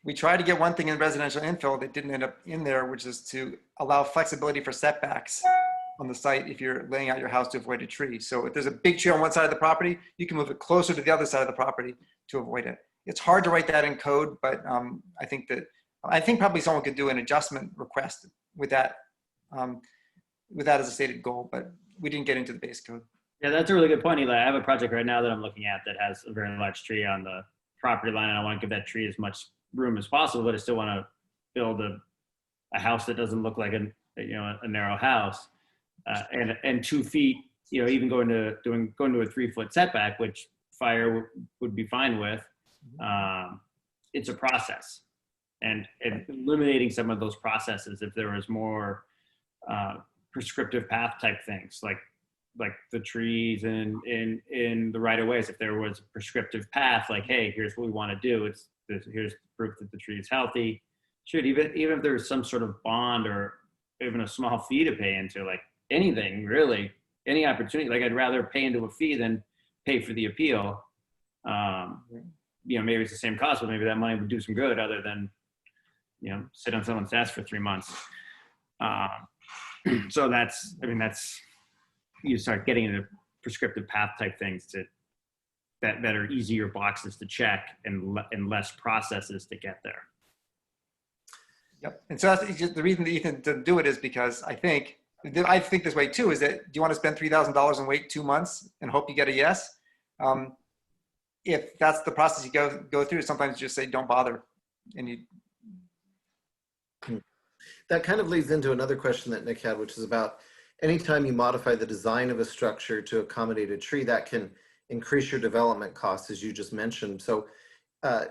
We tried to get one thing in residential infill that didn't end up in there, which is to allow flexibility for setbacks on the site if you're laying out your house to avoid a tree. So if there's a big tree on one side of the property, you can move it closer to the other side of the property to avoid it. It's hard to write that in code, but I think probably someone could do an adjustment request with that as a stated goal, but we didn't get into the base code. Yeah, that's a really good point, Eli. I have a project right now that I'm looking at that has a very large tree on the property line, and I want to give that tree as much room as possible, but I still want to build a house that doesn't look like a narrow house, and 2 feet, even going to a 3-foot setback, which fire would be fine with. It's a process, and eliminating some of those processes. If there was more prescriptive path type things, like the trees and in the right of ways, if there was a prescriptive path, like, hey, here's what we want to do. Here's proof that the tree is healthy. Should even if there's some sort of bond or even a small fee to pay into, like anything really, any opportunity. Like, I'd rather pay into a fee than pay for the appeal. Maybe it's the same cost, but maybe that money would do some good other than, sit on someone's desk for 3 months. So that's, you start getting into prescriptive path type things that are easier boxes to check and less processes to get there. Yep. And so that's just the reason that Ethan didn't do it is because I think this way too, is that do you want to spend $3,000 and wait 2 months and hope you get a yes? If that's the process you go through, sometimes you just say, don't bother. And that kind of leads into another question that Nick had, which is about anytime you modify the design of a structure to accommodate a tree, that can increase your development costs, as you just mentioned. So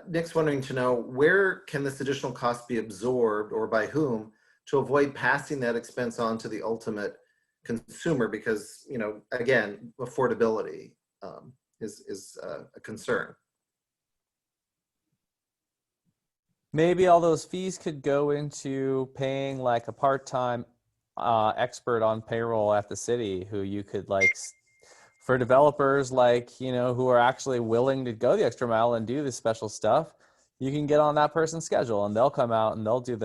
Nick's wanting to know, where can this additional cost be absorbed, or by whom, to avoid passing that expense on to the ultimate consumer? Because, again, affordability is a concern. Maybe all those fees could go into paying like a part-time expert on payroll at the city, who you could for developers who are actually willing to go the extra mile and do this special stuff, you can get on that person's schedule and they'll come out and they'll do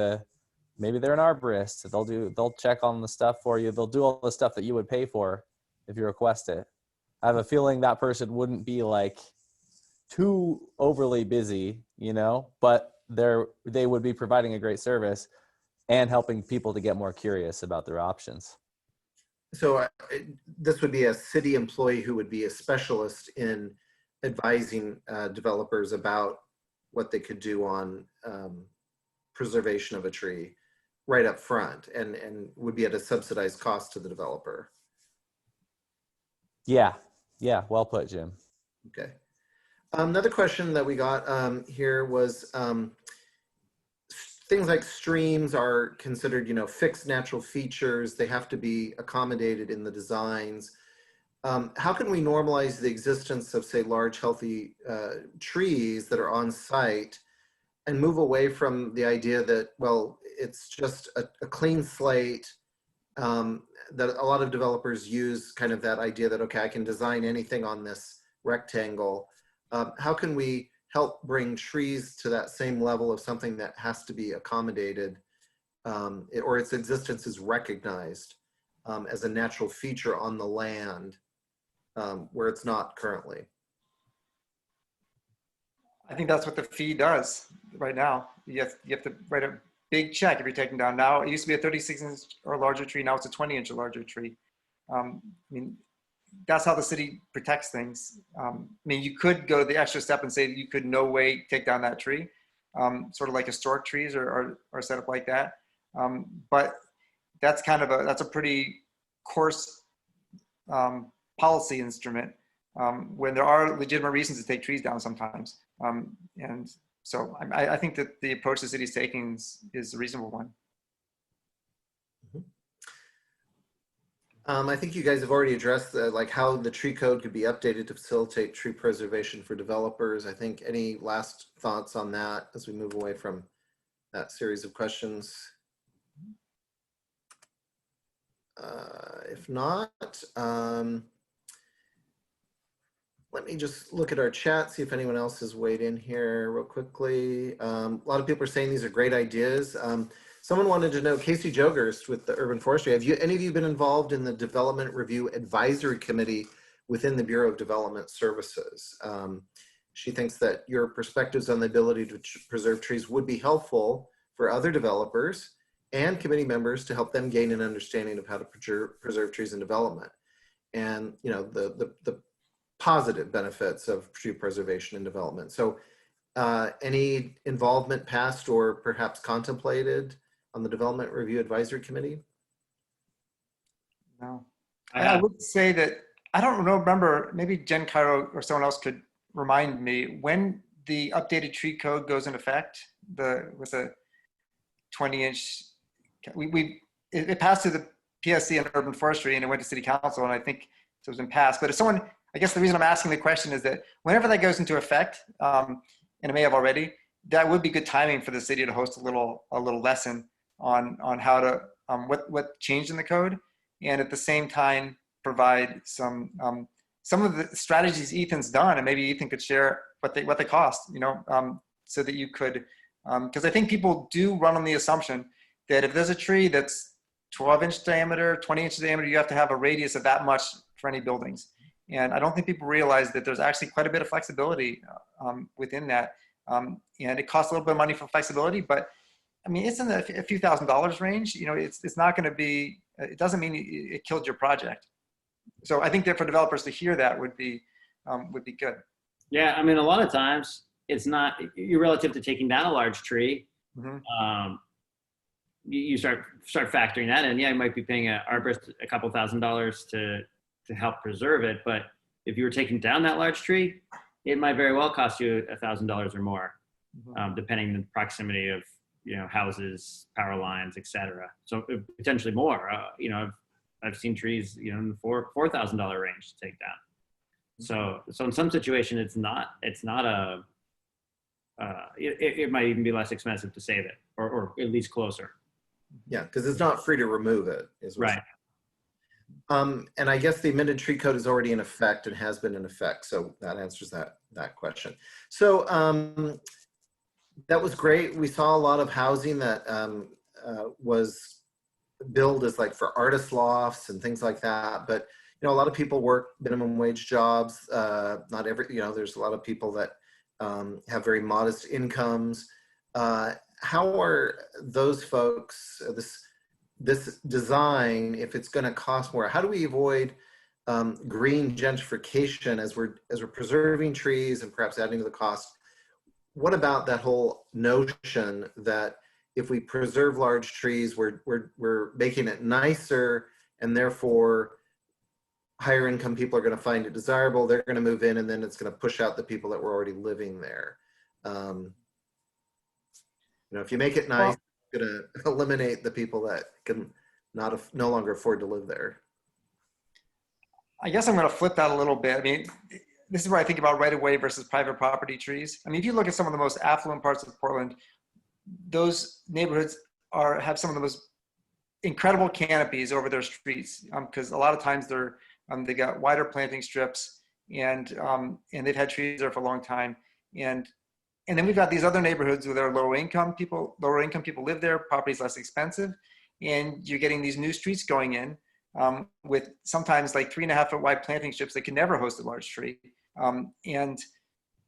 maybe they're an arborist. They'll check on the stuff for you. They'll do all the stuff that you would pay for if you request it. I have a feeling that person wouldn't be too overly busy, but they would be providing a great service and helping people to get more curious about their options. So this would be a city employee who would be a specialist in advising developers about what they could do on preservation of a tree right up front, and would be at a subsidized cost to the developer. Yeah, well put, Jim. Okay. Another question that we got here was, things like streams are considered, fixed natural features. They have to be accommodated in the designs. How can we normalize the existence of, say, large, healthy trees that are on site, and move away from the idea that, well, it's just a clean slate, that a lot of developers use kind of that idea that, okay, I can design anything on this rectangle. How can we help bring trees to that same level of something that has to be accommodated, or its existence is recognized as a natural feature on the land, where it's not currently? I think that's what the fee does right now. You have to write a big check if you're taking down. Now, it used to be a 36-inch or larger tree. Now it's a 20-inch or larger tree. I mean, that's how the city protects things. I mean, you could go the extra step and say you could no way take down that tree, sort of like historic trees or set up like that. But that's kind of that's a pretty coarse policy instrument when there are legitimate reasons to take trees down sometimes. And so I think that the approach the city's taking is a reasonable one. I think you guys have already addressed like how the tree code could be updated to facilitate tree preservation for developers. I think any last thoughts on that as we move away from that series of questions? If not, let me just look at our chat, see if anyone else has weighed in here real quickly. A lot of people are saying these are great ideas. Someone wanted to know, Casey Jogerst with the Urban Forestry, have any of you been involved in the Development Review Advisory Committee within the Bureau of Development Services? She thinks that your perspectives on the ability to preserve trees would be helpful for other developers and committee members to help them gain an understanding of how to preserve trees in development. And you know, the positive benefits of tree preservation and development. So any involvement past or perhaps contemplated on the Development Review Advisory Committee? No. I would say that, I don't remember, maybe Jen Cairo or someone else could remind me, when the updated tree code goes in effect, with a 20-inch, it passed through the PSC and Urban Forestry and it went to City Council, and I think so it's been passed. But if someone, I guess the reason I'm asking the question is that whenever that goes into effect, and it may have already, that would be good timing for the city to host a little lesson on how to, what changed in the code, and at the same time provide some of the strategies Ethan's done, and maybe Ethan could share what they cost, you know, so that you could, because I think people do run on the assumption that if there's a tree that's 12-inch diameter, 20-inch diameter, you have to have a radius of that much for any buildings. And I don't think people realize that there's actually quite a bit of flexibility within that. And it costs a little bit of money for flexibility, but I mean, it's in a few $1,000s range. You know, it's not going to be, it doesn't mean it killed your project. So I think that for developers to hear that would be good. Yeah, I mean, a lot of times it's not, you're relative to taking down a large tree. Mm-hmm. You start factoring that in. Yeah, you might be paying an arborist a couple $1,000s to help preserve it, but if you were taking down that large tree, it might very well cost you $1,000 or more, depending on the proximity of, you know, houses, power lines, etc. So potentially more. You know, I've seen trees, you know, in the $4,000 range to take down. So in some situation, it's not a. It might even be less expensive to save it, or at least closer. Yeah, because it's not free to remove it, is what. Right. And I guess the amended tree code is already in effect and has been in effect, so that answers that question. So that was great. We saw a lot of housing that was billed as like for artist lofts and things like that. But you know, a lot of people work minimum wage jobs. Not every, you know, there's a lot of people that have very modest incomes. How are those folks? This design, if it's going to cost more, how do we avoid green gentrification as we're preserving trees and perhaps adding to the cost? What about that whole notion that if we preserve large trees, we're making it nicer, and therefore higher income people are going to find it desirable, they're going to move in, and then it's going to push out the people that were already living there. You know, if you make it nice, it's going to eliminate the people that can no longer afford to live there. I guess I'm going to flip that a little bit. I mean, this is where I think about right-of-way versus private property trees. I mean, if you look at some of the most affluent parts of Portland, those neighborhoods have some of the most incredible canopies over their streets, because a lot of times they got wider planting strips, and they've had trees there for a long time. And then we've got these other neighborhoods where there are lower income people live there, property's less expensive, and you're getting these new streets going in with sometimes like 3.5 foot wide planting strips that can never host a large tree. And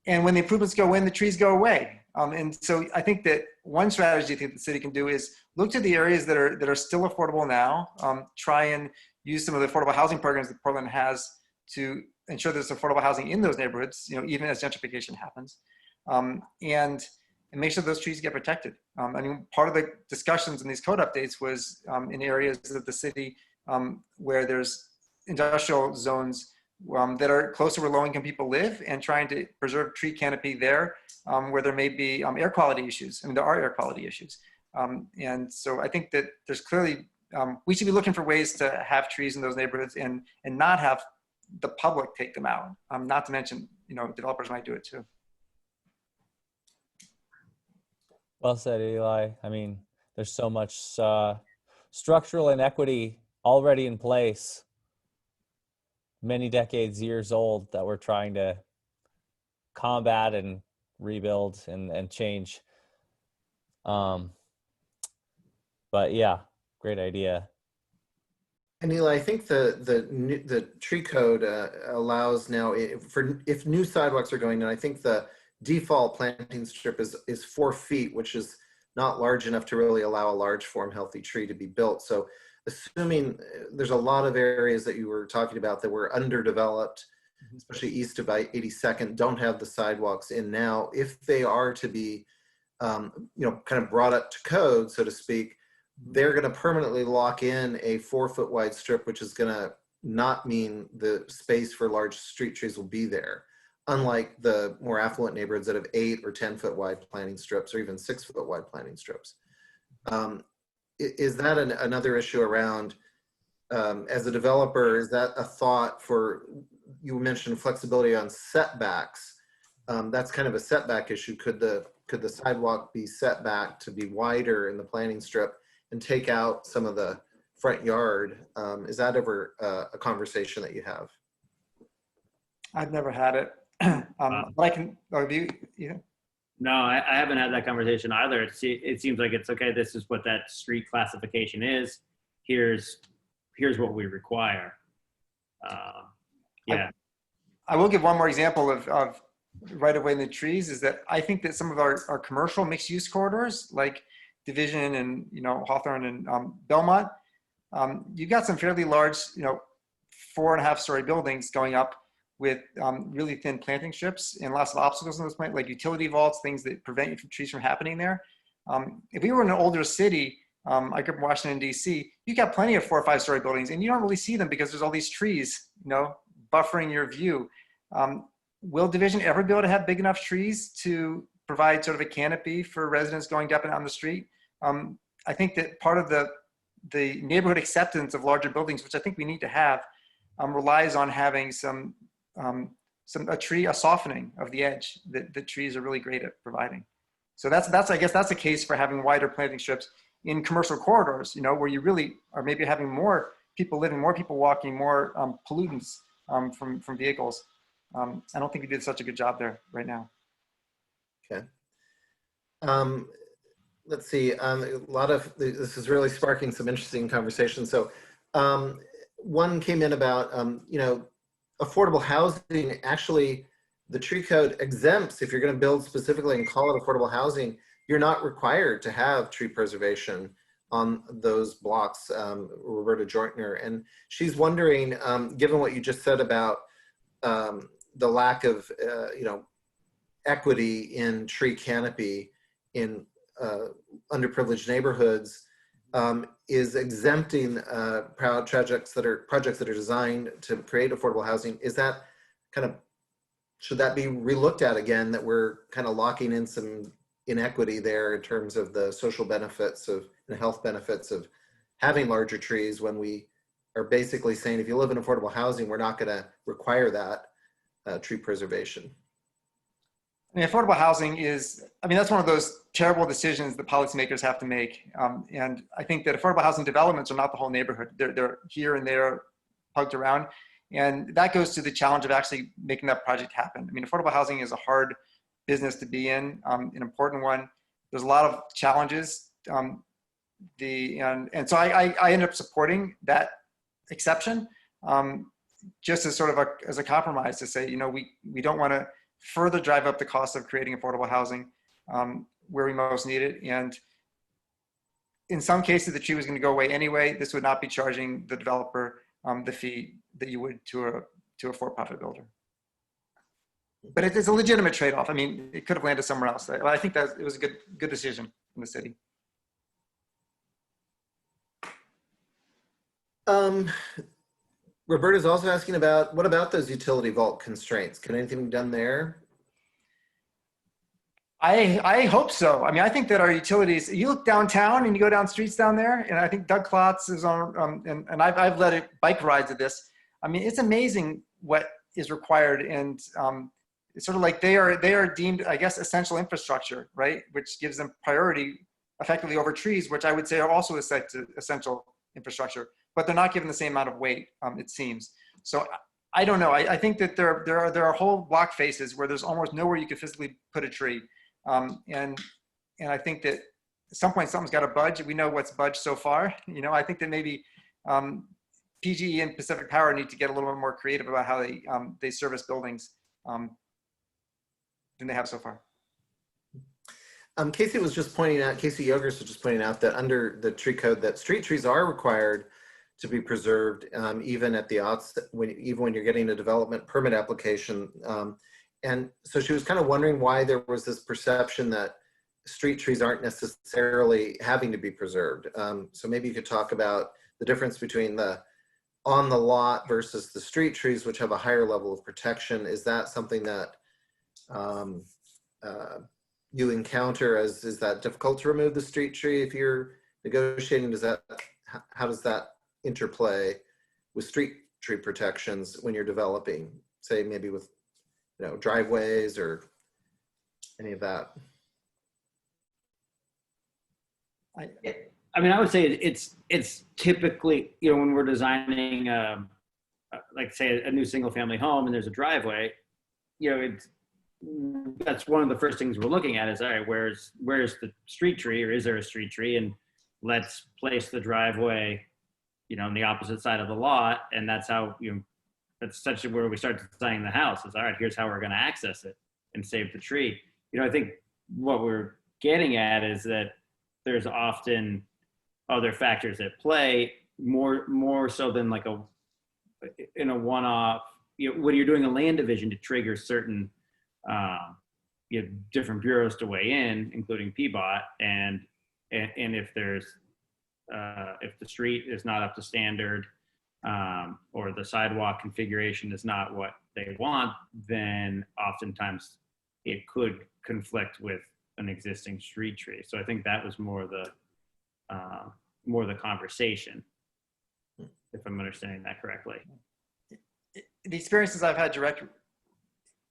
And when the improvements go in, the trees go away. And so I think that one strategy I think the city can do is look to the areas that are still affordable now, try and use some of the affordable housing programs that Portland has to ensure there's affordable housing in those neighborhoods, even as gentrification happens, and make sure those trees get protected. I mean, part of the discussions in these code updates was in areas of the city where there's industrial zones that are close to where low-income people live, and trying to preserve tree canopy there where there may be air quality issues. I mean, there are air quality issues. And so I think that there's clearly, we should be looking for ways to have trees in those neighborhoods and not have the public take them out. Not to mention, developers might do it too. Well said, Eli. I mean, there's so much structural inequity already in place, many decades, years old, that we're trying to combat and rebuild and change. But yeah, great idea. And Eli, I think the tree code allows now if new sidewalks are going in, I think the default planting strip is 4 feet, which is not large enough to really allow a large form healthy tree to be built. So assuming there's a lot of areas that you were talking about that were underdeveloped, especially east of 82nd, don't have the sidewalks in now. If they are to be, kind of brought up to code, so to speak, they're going to permanently lock in a 4-foot wide strip, which is going to not mean the space for large street trees will be there. Unlike the more affluent neighborhoods that have 8 or 10-foot wide planting strips, or even 6-foot wide planting strips. Is that another issue around, as a developer, is that a thought for, you mentioned flexibility on setbacks. That's kind of a setback issue. Could the sidewalk be set back to be wider in the planting strip and take out some of the front yard? Is that ever a conversation that you have? I've never had it. But I can, No, I haven't had that conversation either. It seems like it's okay. This is what that street classification is. Here's what we require. Yeah. I will give one more example of right away in the trees, is that I think that some of our commercial mixed use corridors, like Division and Hawthorne and Belmont, you've got some fairly large 4.5-story buildings going up with really thin planting strips and lots of obstacles in those plants, like utility vaults, things that prevent trees from happening there. If we were in an older city, I grew up in Washington, D.C., you got plenty of 4 or 5-story buildings, and you don't really see them because there's all these trees, buffering your view. Will Division ever be able to have big enough trees to provide sort of a canopy for residents going up and down the street? I think that part of the neighborhood acceptance of larger buildings, which I think we need to have, relies on having a softening of the edge that the trees are really great at providing. So I guess that's a case for having wider planting strips in commercial corridors, where you really are maybe having more people living, more people walking, more pollutants from vehicles. I don't think we did such a good job there right now. Okay. Let's see. A lot of this is really sparking some interesting conversations. So one came in about, affordable housing. Actually, the tree code exempts, if you're going to build specifically and call it affordable housing, you're not required to have tree preservation on those blocks, Roberta Jointner. And she's wondering, given what you just said about the lack of, equity in tree canopy in underprivileged neighborhoods, is exempting projects that are designed to create affordable housing. Is that should that be relooked at again, that we're kind of locking in some inequity there in terms of the social benefits and health benefits of having larger trees, when we are basically saying if you live in affordable housing, we're not going to require that tree preservation? I mean, affordable housing that's one of those terrible decisions that policymakers have to make. And I think that affordable housing developments are not the whole neighborhood. They're here and there, hugged around. And that goes to the challenge of actually making that project happen. I mean, affordable housing is a hard business to be in, an important one. There's a lot of challenges. And so I ended up supporting that exception, just as sort of as a compromise to say, we don't want to further drive up the cost of creating affordable housing where we most need it. And in some cases, the tree was going to go away anyway. This would not be charging the developer the fee that you would to a for-profit builder. But it's a legitimate trade-off. I mean, it could have landed somewhere else. I think that it was a good decision in the city. Roberta's also asking about, what about those utility vault constraints? Can anything be done there? I hope so. I mean, I think that our utilities, you look downtown and you go down streets down there, and I think Doug Klotz is on, and I've led bike rides of this. I mean, it's amazing what is required. And it's sort of like they are deemed, I guess, essential infrastructure, right? Which gives them priority effectively over trees, which I would say are also essential infrastructure, but they're not given the same amount of weight, it seems. So I don't know. I think that there are whole block faces where there's almost nowhere you could physically put a tree. And I think that at some point something's got to budge. We know what's budged so far. You know, I think that maybe PGE and Pacific Power need to get a little bit more creative about how they service buildings than they have so far. Casey was just pointing out, Casey Yogers was just pointing out that under the tree code that street trees are required to be preserved even at the outset, even when you're getting a development permit application. And so she was kind of wondering why there was this perception that street trees aren't necessarily having to be preserved. So maybe you could talk about the difference between the on the lot versus the street trees, which have a higher level of protection. Is that something that you encounter as, is that difficult to remove the street tree if you're negotiating? How does that interplay with street tree protections when you're developing, say maybe with, you know, driveways or any of that? I mean, I would say it's typically, you know, when we're designing, like say a new single family home and there's a driveway, you know, that's one of the first things we're looking at is, all right, where's the street tree, or is there a street tree? And let's place the driveway, you know, on the opposite side of the lot. And that's how, you know, that's essentially where we start designing the house is, all right, here's how we're going to access it and save the tree. You know, I think what we're getting at is that there's often other factors at play, more so than like in a one-off, you know, when you're doing a land division to trigger certain you know, different bureaus to weigh in, including PBOT, and if there's if the street is not up to standard, or the sidewalk configuration is not what they want, then oftentimes it could conflict with an existing street tree. So I think that was more the conversation, if I'm understanding that correctly. The experiences I've had direct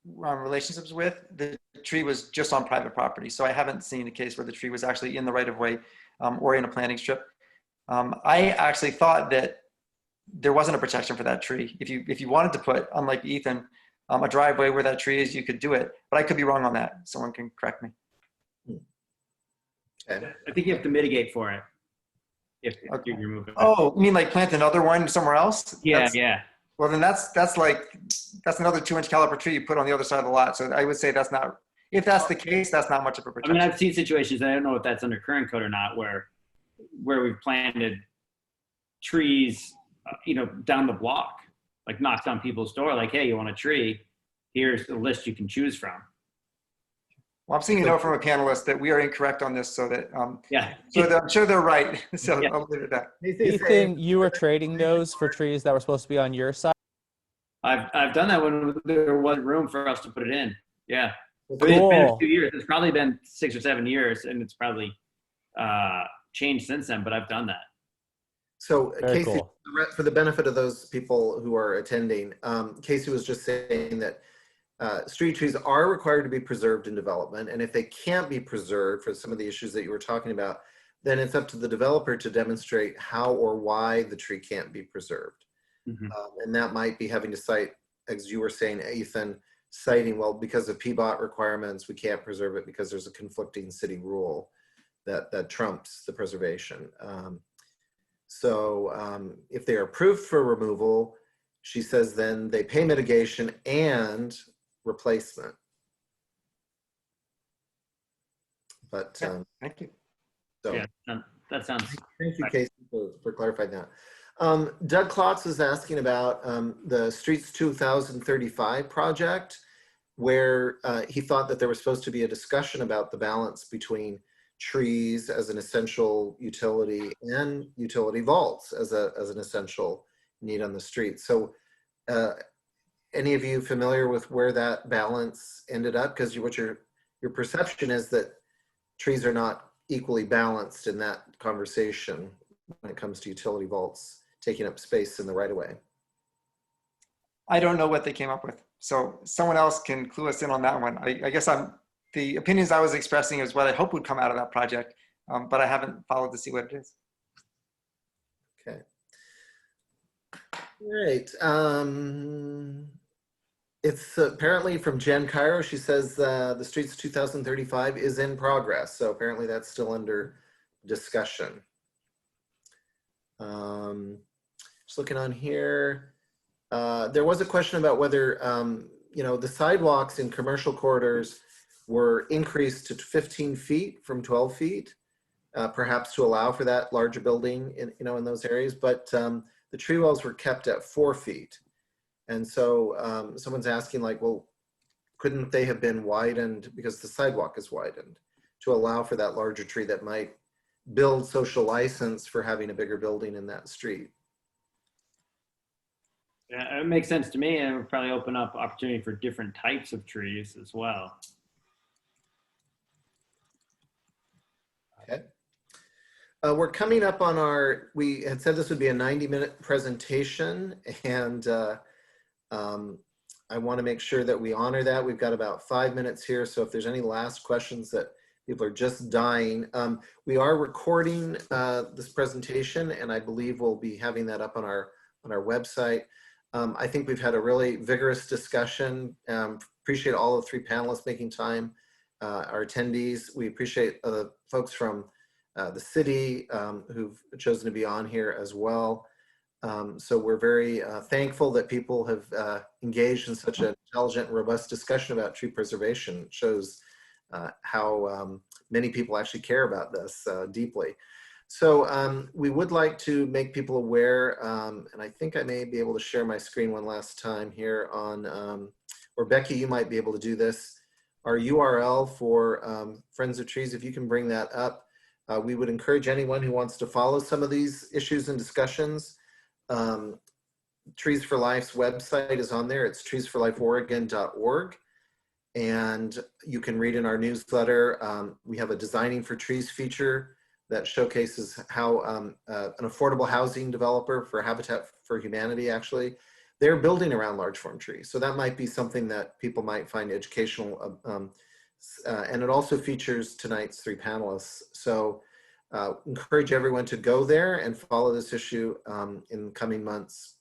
relationships with, the tree was just on private property. So I haven't seen a case where the tree was actually in the right of way or in a planting strip. I actually thought that there wasn't a protection for that tree. If you wanted to put, unlike Ethan, a driveway where that tree is, you could do it. But I could be wrong on that. Someone can correct me. Okay. I think you have to mitigate for it if you remove it. Oh, you mean like plant another one somewhere else? Yeah, yeah. Well, then that's another 2-inch caliber tree you put on the other side of the lot. So I would say that's not, if that's the case, that's not much of a I protection. mean, I've seen situations, and I don't know if that's under current code or not, where we've planted trees, you know, down the block, like knocked on people's door, like, hey, you want a tree? Here's the list you can choose from. Well, I'm seeing a note from a panelist that we are incorrect on this, so that Yeah. so that I'm sure they're right. So Yeah. I'll leave it at that. Ethan, you were trading those for trees that were supposed to be on your side? I've done that when there wasn't room for us to put it in. Yeah. But Cool. it's been a few years. It's probably been 6 or 7 years, and it's probably changed since then, but I've done that. So Very Casey, cool. for the benefit of those people who are attending, Casey was just saying that street trees are required to be preserved in development. And if they can't be preserved for some of the issues that you were talking about, then it's up to the developer to demonstrate how or why the tree can't be preserved. Mm-hmm. And that might be having to cite, as you were saying, Ethan, citing, well, because of PBOT requirements, we can't preserve it because there's a conflicting city rule that trumps the preservation. So if they are approved for removal, she says then they pay mitigation and replacement. But Yeah, thank you. so Yeah, that sounds. thank you, Casey, for clarifying that. Doug Klotz is asking about the Streets 2035 project, where he thought that there was supposed to be a discussion about the balance between trees as an essential utility and utility vaults as an essential need on the street. So any of you familiar with where that balance ended up? Because what your perception is that trees are not equally balanced in that conversation when it comes to utility vaults taking up space in the right of way. I don't know what they came up with. So someone else can clue us in on that one. I guess the opinions I was expressing is what I hope would come out of that project, but I haven't followed to see what it is. Okay. All right. It's apparently from Jen Cairo. She says the Streets 2035 is in progress. So apparently that's still under discussion. Just looking on here. There was a question about whether, the sidewalks in commercial corridors were increased to 15 feet from 12 feet, perhaps to allow for that larger building in those areas. But the tree wells were kept at 4 feet. And so someone's asking like, well, couldn't they have been widened because the sidewalk is widened to allow for that larger tree that might build social license for having a bigger building in that street? Yeah, it makes sense to me, and it would probably open up opportunity for different types of trees as well. Okay. We're coming up on we had said this would be a 90-minute presentation, and I want to make sure that we honor that. We've got about 5 minutes here, so if there's any last questions that people are just dying. We are recording this presentation, and I believe we'll be having that up on our website. I think we've had a really vigorous discussion. Appreciate all the 3 panelists making time, our attendees. We appreciate the folks from the city who've chosen to be on here as well. So we're very thankful that people have engaged in such an intelligent and robust discussion about tree preservation. It shows how many people actually care about this deeply. So we would like to make people aware, and I think I may be able to share my screen one last time here on, or Becky, you might be able to do this. Our URL for Friends of Trees, if you can bring that up. We would encourage anyone who wants to follow some of these issues and discussions. Trees for Life's website is on there. It's treesforlifeoregon.org. And you can read in our newsletter. We have a Designing for Trees feature that showcases how an affordable housing developer for Habitat for Humanity, actually, they're building around large form trees. So that might be something that people might find educational. And it also features tonight's 3 panelists. So encourage everyone to go there and follow this issue in coming months.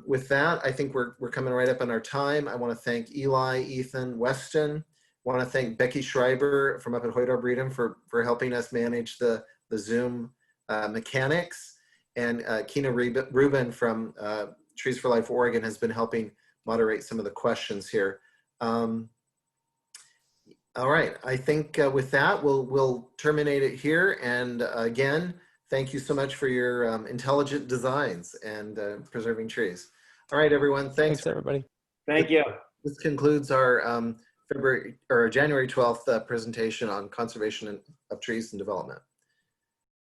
With that, I think we're coming right up on our time. I want to thank Eli, Ethan, Weston. I want to thank Becky Schreiber from up at Hoyt Arboretum for helping us manage the Zoom mechanics. And Kina Rubin from Trees for Life Oregon has been helping moderate some of the questions here. All right, I think with that, we'll terminate it here. And again, thank you so much for your intelligent designs and preserving trees. All right, everyone, thanks everybody. Thank you. This concludes our January 12th presentation on conservation of trees and development.